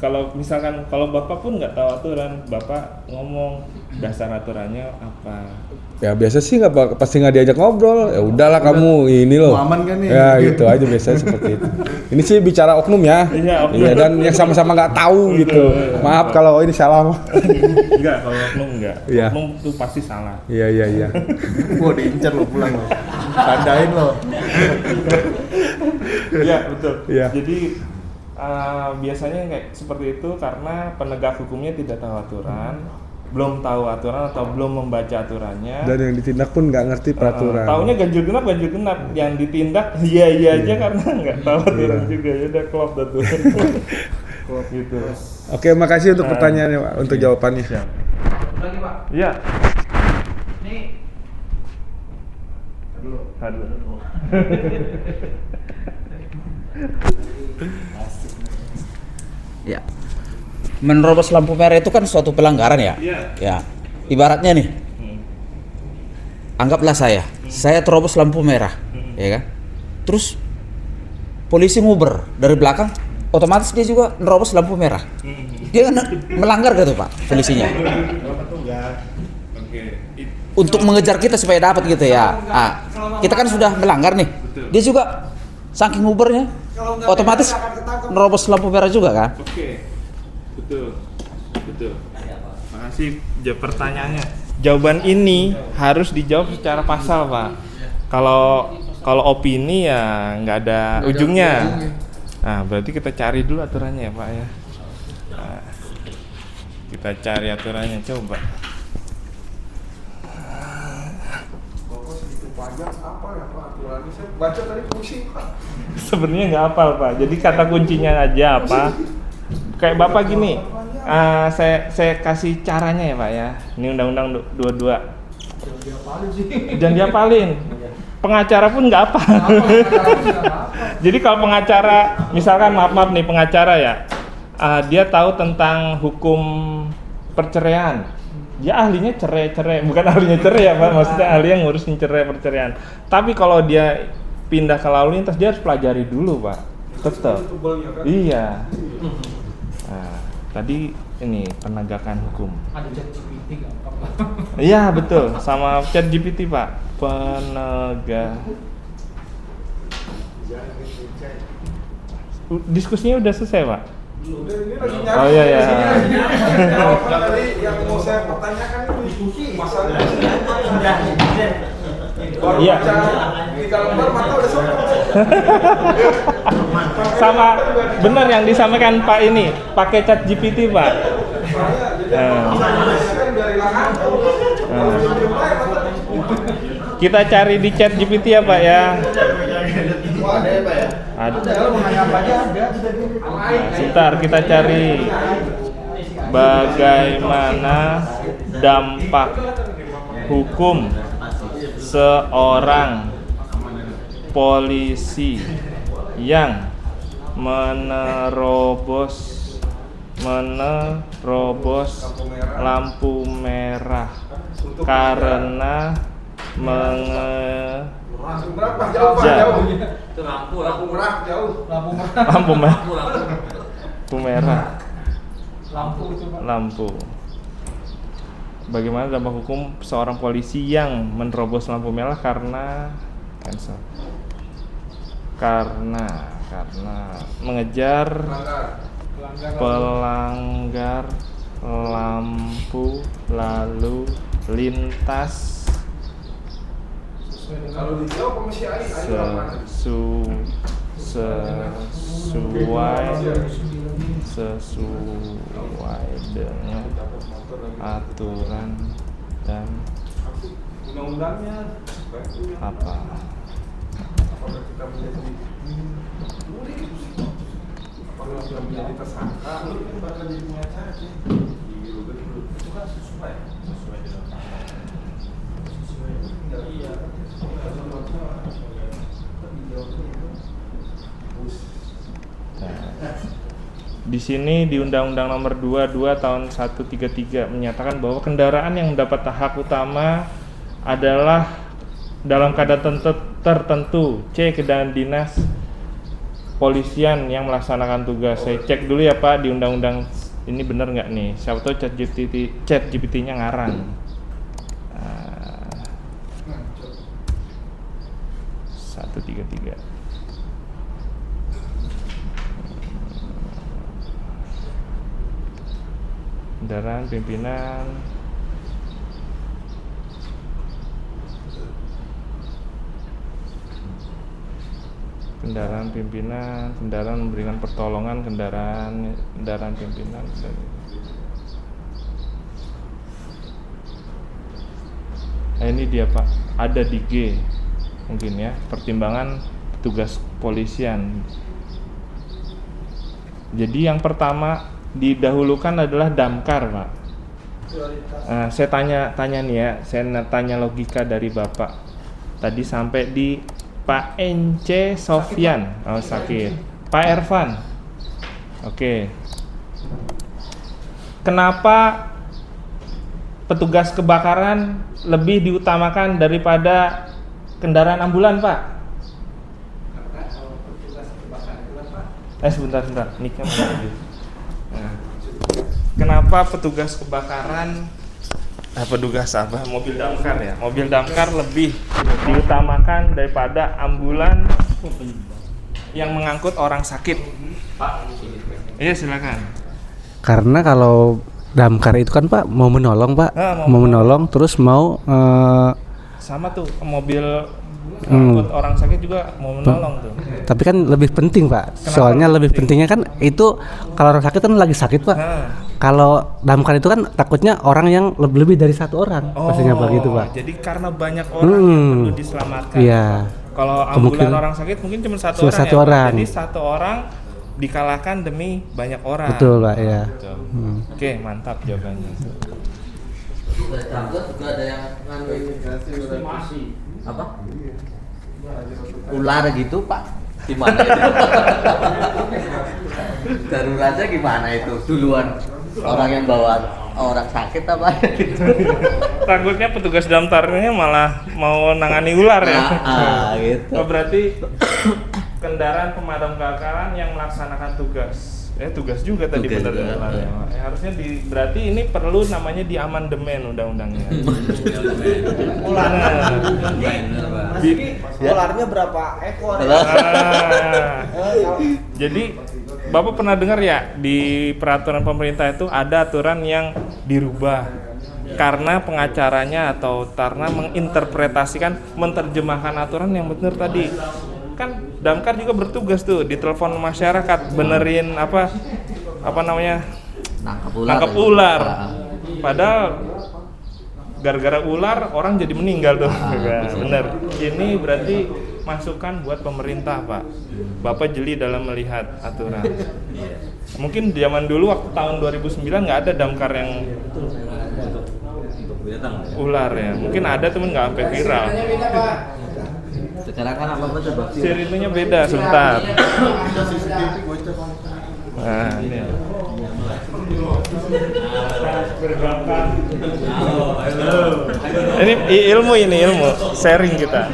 Kalau misalkan Bapak pun nggak tahu aturan, Bapak ngomong dasar aturannya apa? Ya biasa sih pasti nggak diajak ngobrol. Ya udahlah kamu ini loh. Aman kan nih? Ya gitu aja biasanya seperti itu. Ini sih bicara oknum ya. Iya dan yang sama-sama nggak tahu gitu. Maaf kalau ini salah. Enggak, kalau oknum enggak. Iya. Oknum itu pasti salah. Iya. Wah diincar lo pulang lo. Tandain lo. Iya betul. Iya. Jadi biasanya kayak seperti itu karena penegak hukumnya tidak tahu aturan, belum tahu aturan atau belum membaca aturannya. Dan yang ditindak pun nggak ngerti peraturan. Taunya ganjil genap, yang ditindak iya aja karena nggak tahu aturan juga. Ya udah klop aturan. Klop gitu. Oke, makasih untuk pertanyaannya Pak, untuk jawabannya. Siap. Lagi Pak. Iya. Ini Aduh. Ya. menerobos lampu merah itu kan suatu pelanggaran ya. Ya. Ibaratnya nih. Anggaplah saya terobos lampu merah, ya kan? Terus polisi nguber dari belakang, otomatis dia juga nerobos lampu merah. Dia kan melanggar gitu Pak polisinya. Untuk mengejar kita supaya dapat gitu ya. Kita kan sudah melanggar nih. Dia juga saking ngubernya, otomatis nerobos lampu merah juga kan? Oke, betul. Makasih pertanyaannya. Jawaban ini harus dijawab secara pasal, Pak. Kalau opini ya nggak ada ujungnya. Nah, berarti kita cari dulu aturannya ya, Pak ya. Nah, kita cari aturannya, coba. Baca tadi pusing, Pak. Sebenarnya nggak hafal, Pak. Jadi kata kuncinya aja apa? Kayak Bapak gini. Saya kasih caranya ya Pak ya. Ini Undang-Undang 22. Jangan diapalin. Pengacara pun nggak apa. Jadi kalau pengacara, misalkan maaf nih pengacara ya, dia tahu tentang hukum perceraian. Dia ahlinya cerai, bukan ahlinya cerai ya Pak. Maksudnya ahli yang ngurusin cerai perceraian. Tapi kalau dia pindah ke lalu lintas, dia harus pelajari dulu Pak. Tetap. Iya. Nah, tadi ini penegakan hukum. Ada ChatGPT nggak apa-apa. Iya betul, sama ChatGPT Pak. Diskusinya udah selesai Pak? Oh iya ya. Tadi yang mau saya pertanyakan itu diskusi masalahnya. Iya. Di lembar mata udah Sama benar yang disampaikan Pak ini, pakai ChatGPT Pak. Kita cari di ChatGPT ya Pak ya. Ada ya Pak ya? Ada. Mau nanya apa aja ada. Sebentar kita cari bagaimana dampak hukum seorang polisi yang menerobos lampu merah karena mengejar lampu. Bagaimana dampak hukum seorang polisi yang menerobos lampu merah karena mengejar pelanggar lampu lalu lintas sesuai dengan aturan dan undang-undangnya apa kita menjadi tersangka mungkin bakal jadi pengacara sih itu kan sesuai dengan iya di sini di Undang-Undang Nomor 22 Tahun 133 menyatakan bahwa kendaraan yang mendapat hak utama adalah dalam keadaan tertentu. C. Kendaraan dinas polisian yang melaksanakan tugas. Saya cek dulu ya Pak di undang-undang ini benar nggak nih? Siapa tahu ChatGPT-nya ngarang. 133. Kendaraan pimpinan kendaraan memberikan pertolongan, kendaraan pimpinan. Nah, ini dia Pak, ada di G mungkin ya, pertimbangan tugas kepolisian. Jadi yang pertama didahulukan adalah damkar Pak. Saya tanya nih ya, saya tanya logika dari Bapak. Tadi sampai di Pak Ence Sofyan, sakit. Pak Ervan, oke. kenapa petugas kebakaran lebih diutamakan daripada kendaraan ambulan, Pak? Sebentar, mic-nya mau lagi. Nah, kenapa petugas kebakaran, mobil damkar ya? Mobil damkar lebih diutamakan daripada ambulan yang mengangkut orang sakit, Pak? Iya, silakan. Karena kalau damkar itu kan Pak mau menolong Pak, mau menolong terus mau sama tuh mobil angkut orang sakit juga mau menolong tuh. Tapi kan lebih penting Pak. Kenapa? Soalnya lebih pentingnya kan itu kalau orang sakit kan lagi sakit Pak. Kalau damkar itu kan takutnya orang yang lebih dari satu orang pastinya Pak gitu Pak. Jadi karena banyak orang yang perlu diselamatkan. Iya. Kalau ambulan orang sakit mungkin cuma satu orang. Jadi satu orang dikalahkan demi banyak orang. Betul Pak ya. Oke, mantap jawabannya. Juga ada yang estimasi apa? Ular gitu Pak, gimana itu? Daruratnya gimana itu? Duluan orang yang bawa orang sakit apa gitu? Takutnya petugas damkarnya malah mau nangani ular ya. Gitu. Oh, berarti kendaraan pemadam kebakaran yang melaksanakan tugas. Tugas juga tadi benar ya. Harusnya berarti ini perlu namanya di amandemen undang-undangnya. Ularnya berapa ekor? Jadi Bapak pernah dengar ya di peraturan pemerintah itu ada aturan yang dirubah karena pengacaranya atau karena menginterpretasikan, menerjemahkan aturan yang benar tadi. Kan damkar juga bertugas tuh di telepon masyarakat benerin apa namanya nangkap ular. Padahal gara-gara ular orang jadi meninggal tuh. Bener. Ini berarti masukan buat pemerintah Pak. Bapak jeli dalam melihat aturan. Mungkin zaman dulu waktu tahun 2009 nggak ada damkar yang ular ya. Mungkin ada temen nggak sampai viral. Sekarang kan apa coba? Sirinenya beda, sebentar. Nah, ini. Ini ilmu, sharing kita.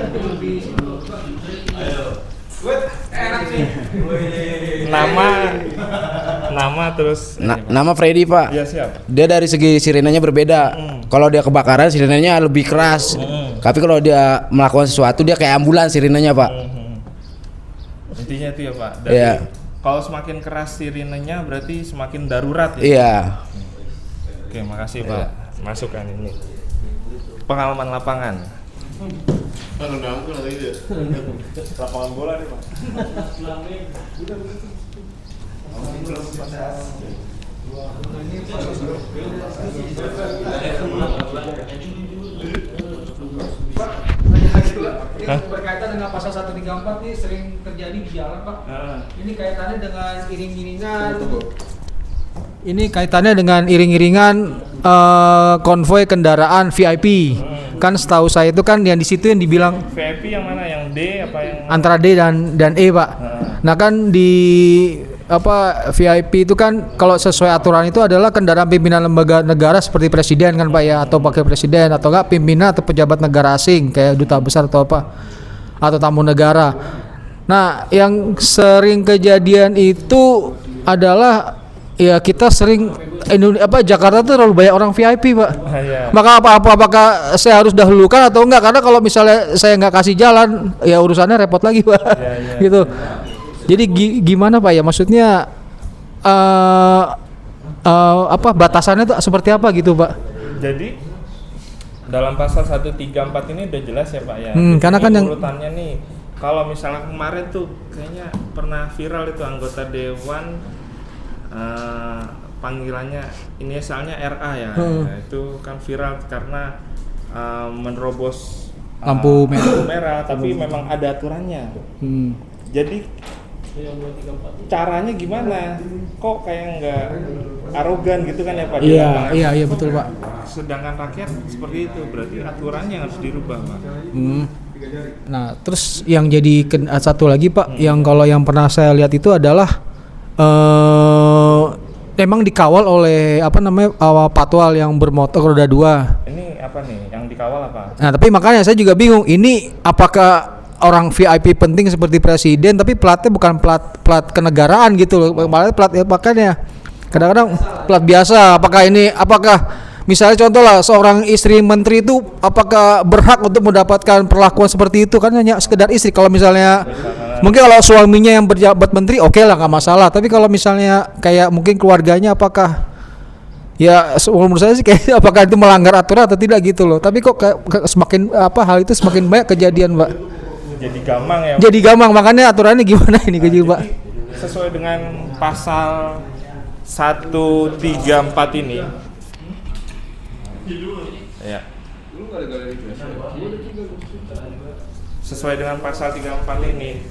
Nama terus. Nama Freddy Pak. Iya siap. Dia dari segi sirenenya berbeda. Kalau dia kebakaran sirenenya lebih keras. Tapi kalau dia melakukan sesuatu dia kayak ambulans sirenenya Pak. Intinya itu ya Pak. Dari kalau semakin keras sirenenya berarti semakin darurat ya. Iya. Oke, makasih Pak. Masukkan ini. Pengalaman lapangan. Lapangan bola nih Pak. Ini berkaitan dengan pasal 134 nih sering terjadi di jalan Pak. Ini kaitannya dengan iring-iringan. Ini kaitannya dengan iring-iringan konvoy kendaraan VIP. Kan setahu saya itu kan yang di situ yang dibilang VIP yang mana? Yang D apa yang antara D dan E Pak. Nah kan di VIP itu kan kalau sesuai aturan itu adalah kendaraan pimpinan lembaga negara seperti presiden kan Pak ya, atau wakil presiden, atau enggak pimpinan atau pejabat negara asing kayak duta besar atau apa, atau tamu negara. Nah yang sering kejadian itu adalah ya kita sering Jakarta tuh terlalu banyak orang VIP Pak. Maka apakah saya harus dahulukan atau enggak? Karena kalau misalnya saya nggak kasih jalan ya urusannya repot lagi Pak. Gitu. Jadi gimana Pak ya, maksudnya batasannya tuh seperti apa gitu Pak? Jadi dalam pasal 134 ini udah jelas ya Pak ya. Karena kan yang urutannya nih, kalau misalnya kemarin tuh kayaknya pernah viral itu anggota dewan panggilannya inisialnya RA ya. Nah, itu kan viral karena menerobos lampu merah tapi memang ada aturannya. Jadi caranya gimana? Kok kayak nggak arogan gitu kan ya Pak? Iya betul Pak. Sedangkan rakyat seperti itu, berarti aturannya harus dirubah Pak. Nah terus yang jadi satu lagi Pak, yang kalau yang pernah saya lihat itu adalah memang dikawal oleh patwal yang bermotor roda 2. Ini apa nih? Yang dikawal apa? Nah, tapi makanya saya juga bingung, ini apakah orang VIP penting seperti presiden tapi platnya bukan plat kenegaraan gitu loh. Malah plat makanya kadang-kadang plat biasa. Apakah misalnya contoh lah seorang istri menteri itu apakah berhak untuk mendapatkan perlakuan seperti itu? Kan hanya sekedar istri. Kalau misalnya mungkin kalau suaminya yang berjabat menteri oke lah, nggak masalah. Tapi kalau misalnya kayak mungkin keluarganya, apakah ya menurut saya sih kayak apakah itu melanggar aturan atau tidak gitu loh. Tapi kok semakin hal itu semakin banyak kejadian, Pak. Jadi gampang ya. Jadi gampang, makanya aturannya gimana ini Pak? Sesuai dengan pasal 134 ini. Ya. Sesuai dengan pasal 34 ini.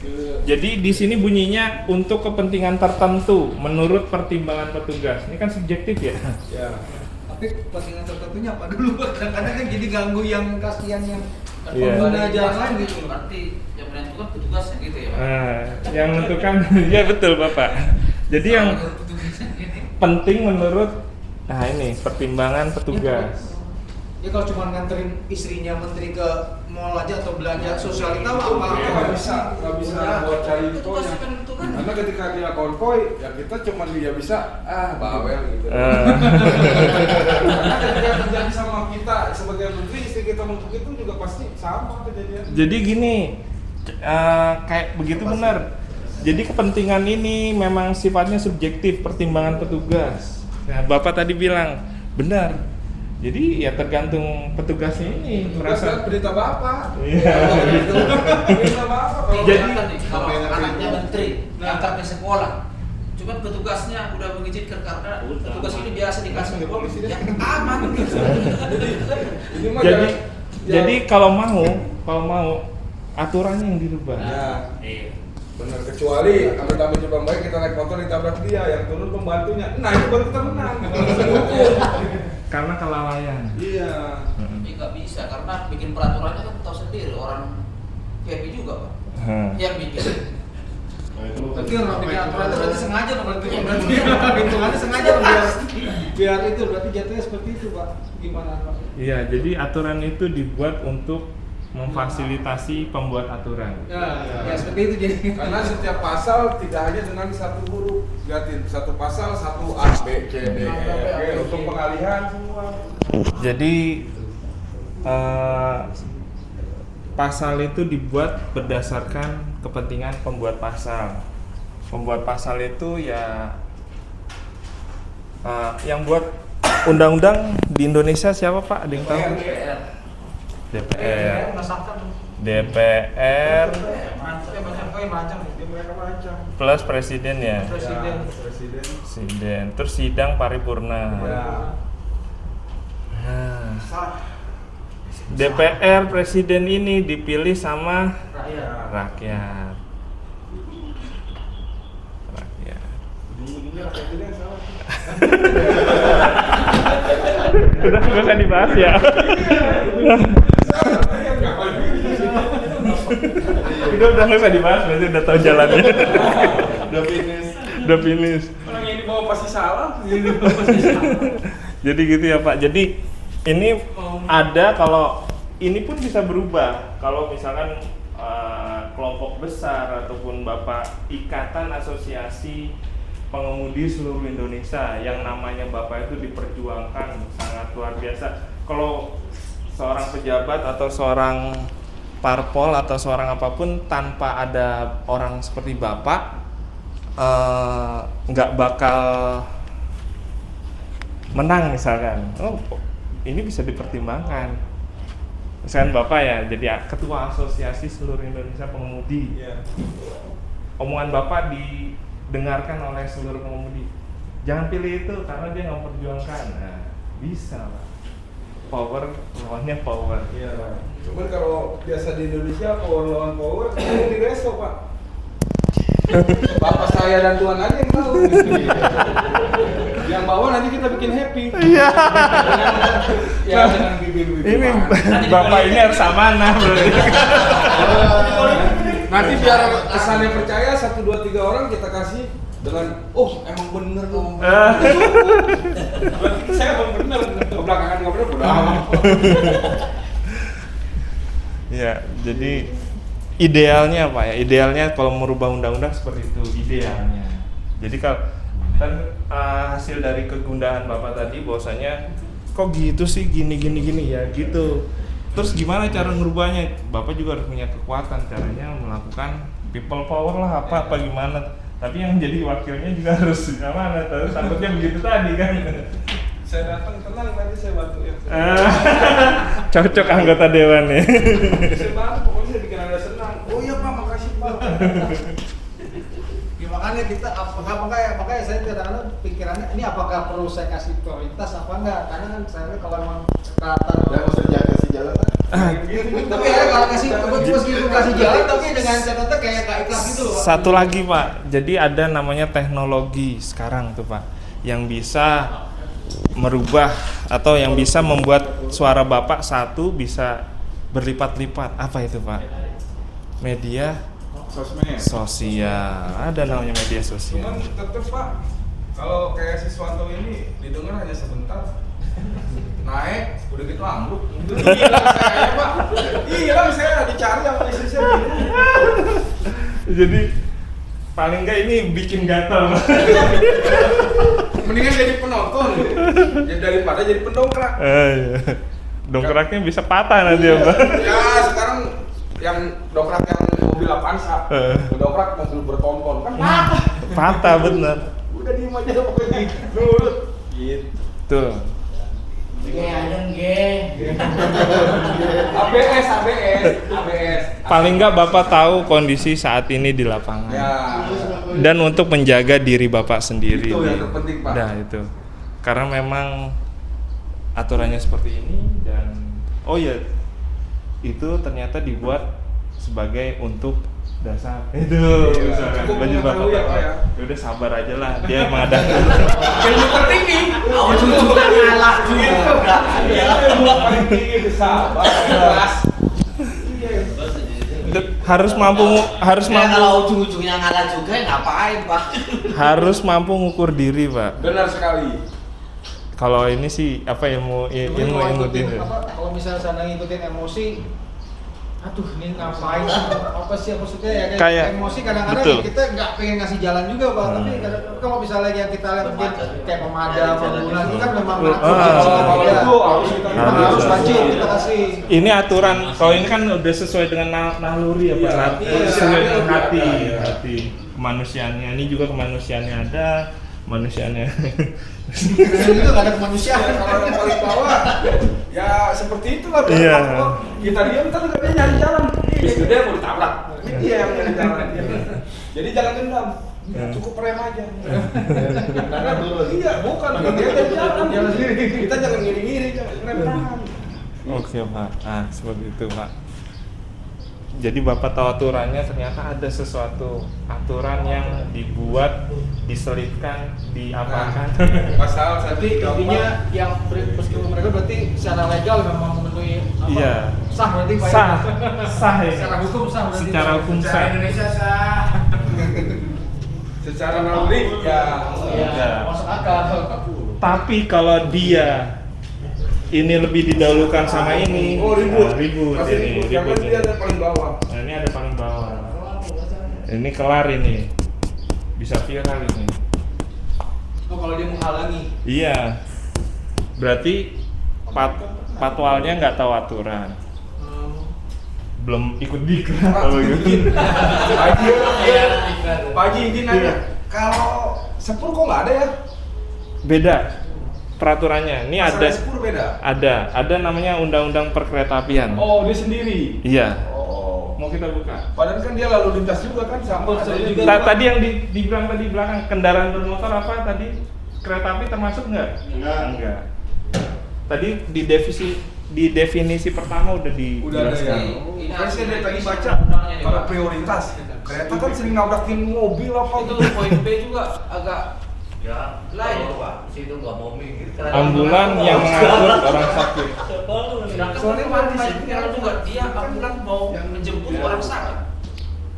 Jadi di sini bunyinya untuk kepentingan tertentu menurut pertimbangan petugas. Ini kan subjektif ya. Ya. Tapi kepentingan tertentunya apa dulu? Kadang-kadang kan jadi ganggu yang kasihan yang pengguna jalan lain gitu. Berarti yang menentukan petugasnya gitu ya, Pak? Yang menentukan, ya betul Bapak. Jadi yang penting menurut, ini pertimbangan petugas. Ya kalau cuma nganterin istrinya menteri ke mall aja atau belanja sosialita apa? Nggak bisa buat cari itu kan. Karena ketika dia konvoy, ya kita cuma dia bisa bawel gitu. Karena ketika terjadi sama kita sebagai menteri, istri kita untuk itu juga pasti sama kejadian. Jadi gini, kayak begitu benar. Jadi kepentingan ini memang sifatnya subjektif, pertimbangan petugas. Nah, Bapak tadi bilang benar. Jadi ya tergantung petugasnya ini merasa berita Bapak. Iya. Berita Bapak. Jadi kalau anaknya menteri angkat ke sekolah, cuman petugasnya udah mengizinkan karena petugas ini biasa dikasih ya aman gitu. Jadi kalau mau aturannya yang dirubah. Ya. Benar, kecuali amit-amit Jepang baik kita naik motor ditabrak dia, yang turun pembantunya. Nah, itu baru kita menang. Karena kelalaian. Iya. Tapi nggak bisa karena bikin peraturannya kan tahu sendiri orang VIP juga, Pak. Yang bikin. Berarti orang bikin aturan itu berarti sengaja berarti hitungannya sengaja biar itu berarti jatuhnya seperti itu, Pak. Gimana, Pak? Iya, jadi aturan itu dibuat untuk memfasilitasi pembuat aturan. Ya seperti itu jadi. Karena setiap pasal tidak hanya dengan satu huruf, lihatin satu pasal satu A, B, C, D, E, F, untuk pengalihan semua. Jadi pasal itu dibuat berdasarkan kepentingan pembuat pasal. Pembuat pasal itu ya yang buat undang-undang di Indonesia siapa Pak? Ada yang tahu? DPR plus presiden ya. Presiden. Terus sidang paripurna. DPR presiden ini dipilih sama rakyat. Udah nggak usah dibahas ya. Udah nggak usah dibahas, berarti udah tahu jalannya. Udah finish. Orang yang dibawa pasti salah. Jadi gitu ya Pak. Jadi ini ada, kalau ini pun bisa berubah. Kalau misalkan kelompok besar ataupun Bapak ikatan asosiasi pengemudi seluruh Indonesia yang namanya Bapak itu diperjuangkan sangat luar biasa. Kalau seorang pejabat atau seorang parpol atau seorang apapun tanpa ada orang seperti Bapak nggak bakal menang misalkan. Oh, ini bisa dipertimbangkan. Misalkan Bapak ya jadi ketua asosiasi seluruh Indonesia pengemudi. Omongan Bapak didengarkan oleh seluruh pengemudi. Jangan pilih itu karena dia nggak memperjuangkan. Nah, bisa Pak. Power lawannya power. Iya. Cuman kalau biasa di Indonesia power lawan power, ini di resto Pak. Bapak saya dan Tuhan aja yang tahu. Yang bawah nanti kita bikin happy. Iya. Ya dengan bibir-bibir. Ini Bapak ini harus amanah berarti. Nanti biar kesannya percaya 1, 2, 3 orang kita kasih 8 dengan emang bener dong. Saya emang bener, belakangan nggak bener udah. Ya, jadi idealnya Pak ya, idealnya kalau merubah undang-undang seperti itu idealnya. Jadi kalau kan hasil dari kegundahan Bapak tadi bahwasanya kok gitu sih gini ya gitu. Terus gimana cara ngerubahnya? Bapak juga harus punya kekuatan, caranya melakukan people power lah apa gimana. Tapi yang jadi wakilnya juga harus gimana? Terus takutnya begitu tadi kan. Saya datang tenang nanti saya bantu ya. Cocok anggota dewan ya. Saya bantu pokoknya saya bikin Anda senang. Oh iya Pak, makasih Pak. Ya, makanya kita makanya saya kadang-kadang pikirannya ini apakah perlu saya kasih prioritas apa enggak? Karena kan saya kalau memang kelihatan Udah usah kasih jalan. Tapi ya kalau meskipun kasih jalan tapi dengan catatan kayak gak ikhlas gitu loh. Satu lagi Pak, jadi ada namanya teknologi sekarang tuh Pak yang bisa merubah atau yang bisa membuat suara Bapak satu bisa berlipat-lipat. Apa itu Pak? Media sosial. Ada namanya media sosial. Cuman tetep Pak, kalau kayak si Swanto ini didengar hanya sebentar. Naik, udah gitu ambruk. Hilang saya Pak. Hilang saya dicari sama istri saya gitu. Jadi paling enggak ini bikin gatal. Mendingan jadi penonton ya daripada jadi pendongkrak. Iya. Dongkraknya bisa patah nanti ya Pak. Ya sekarang yang dongkrak yang mobil Avanza, dongkrak mobil bertonton kan Patah bener. Udah diem aja pokoknya nurut. Gitu. ABS. Paling enggak Bapak tahu kondisi saat ini di lapangan. Ya. Dan untuk menjaga diri Bapak sendiri. Itu yang terpenting Pak. Nah itu. Karena memang aturannya seperti ini dan itu ternyata dibuat sebagai untuk dasar itu baju Bapak ya. Udah sabar aja lah, dia mengadakan ilmu tertinggi. Ujung-ujungnya ngalah juga. Ilmu paling tinggi sabar. harus mampu kalau ujung-ujungnya ngalah juga ngapain Pak? Harus mampu ngukur diri Pak. Benar sekali. Kalau ini sih ilmu kalau misalnya saya ngikutin emosi, aduh ini ngapain sih, apa sih maksudnya ya kayak emosi kadang-kadang kita nggak pengen ngasih jalan juga Pak, tapi kalau misalnya yang kita lihat mungkin kayak pemadam, ambulan itu kan memang harus wajib kita kasih. Ini aturan, kalau ini kan udah sesuai dengan naluri ya Pak, sesuai dengan hati kemanusiaannya. Ini juga kemanusiaannya ada, manusiaannya. Itu nggak ada kemanusiaan. Kalau yang paling bawah, ya seperti itulah. Kita diam, ntar dia nyari jalan. Bis gede mau ditabrak. Ini dia yang nyari jalan. Jadi jangan dendam. Cukup rem aja. Karena iya, bukan dia nyari jalan sendiri. Kita jangan ngiri-ngiri, rem tangan. Oke Pak. Nah seperti itu Pak. Jadi Bapak tahu aturannya, ternyata ada sesuatu aturan yang dibuat, diselipkan, diapakan. Pasal tapi intinya yang meskipun mereka berarti secara legal memang memenuhi sah berarti Pak. Sah ya. Secara hukum sah berarti. Secara hukum sah. Indonesia sah. Secara naluri ya masuk akal. Tapi kalau dia ini lebih didahulukan sama ini, ribut. Karena dia ada paling bawah. Nah, ini ada paling bawah. Ini kelar ini, bisa viral ini. Kalau dia menghalangi. Iya, berarti patwalnya nggak tahu aturan, belum ikut diklat. Pak Haji izin nanya, kalau sepur kok nggak ada ya? Beda. Peraturannya ini Masalah sepur beda? ada namanya undang-undang perkeretaapian. Oh dia sendiri? Iya. Mau kita buka? Padahal kan dia lalu lintas juga kan sama juga. Tadi yang dibilang tadi belakang kendaraan bermotor apa tadi? Kereta api termasuk nggak? Enggak. Tadi di definisi pertama udah dijelaskan. Kan saya dari tadi baca kalau prioritas kereta kan sering nabrakin mobil apa itu poin B juga agak lain itu Pak, situ nggak mau mikir. Ambulan yang mengangkut orang sakit. Soalnya pikiran juga dia ambulan mau menjemput orang sakit,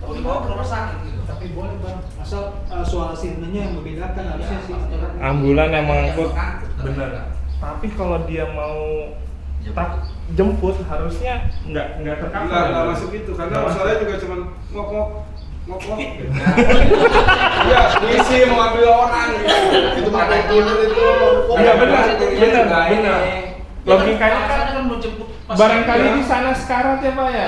mau dibawa ke rumah sakit gitu. Tapi boleh Bang, asal suara sirenenya yang membedakan harusnya sih. Ambulan yang mengangkut, benar. Tapi kalau dia mau jemput harusnya nggak tercover. Nggak masuk itu karena masalahnya juga cuma ngok. Ya, misi mau ambil orang gitu. Itu pakai kunut itu. Iya benar. Logikanya kan barangkali di sana sekarat ya Pak ya.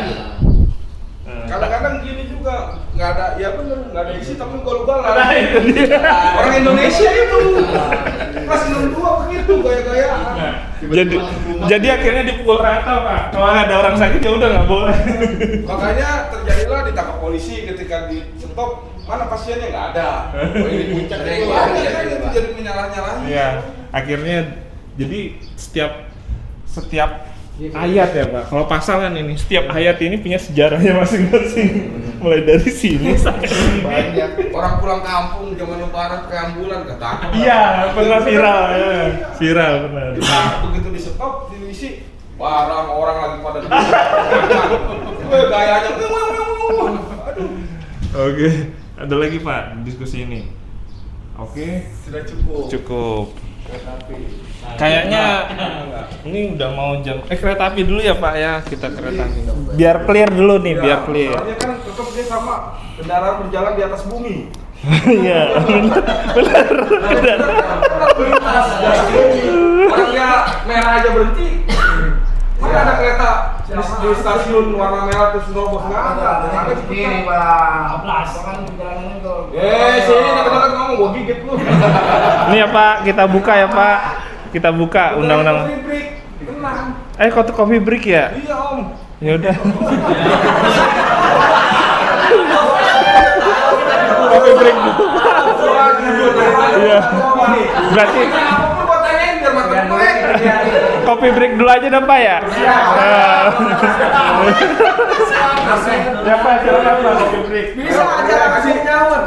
Kadang-kadang gini juga nggak ada, ya bener nggak ada isi tapi ugal-ugalan. Nah, itu dia. Orang Indonesia itu pas 62 begitu gaya-gayaan. Jadi akhirnya dipukul rata Pak. Kalau ada orang sakit ya udah nggak boleh. Makanya terjadilah ditangkap polisi ketika di stop, mana pasiennya nggak ada. Oh, ini puncak itu. Itu jadi menyalah-nyalahin. Iya. Akhirnya jadi setiap ayat ya Pak. Kalau pasal kan ini setiap ayat ini punya sejarahnya masing-masing. Mulai dari sini sampai sini. Banyak orang pulang kampung zaman lebaran ke ambulan ketangkap. Iya, pernah viral ya. Viral benar. Begitu di stop, diisi barang orang lagi pada gayanya. Aduh. Oke, ada lagi Pak diskusi ini. Oke, Sudah cukup. cukup. Kayaknya ini udah mau jam kereta api dulu ya Pak ya, kita kereta api. Biar clear dulu nih, Ya, biar clear. soalnya kan tetap dia sama kendaraan berjalan di atas bumi. Iya, benar. Orangnya merah aja berhenti. Mana ada kereta di stasiun warna merah terus nerobos nggak ada. Ada di sini Pak. Sini dekat-dekat ngomong gua gigit lu. Ini ya Pak, kita buka ya Pak. Kita buka undang-undang. Coffee break ya? Iya Om. Ya udah. Coffee break dulu. Iya. Berarti coffee break dulu aja dah Pak ya? Ya Pak, silakan Pak coffee break. Bisa aja kasih nyawa.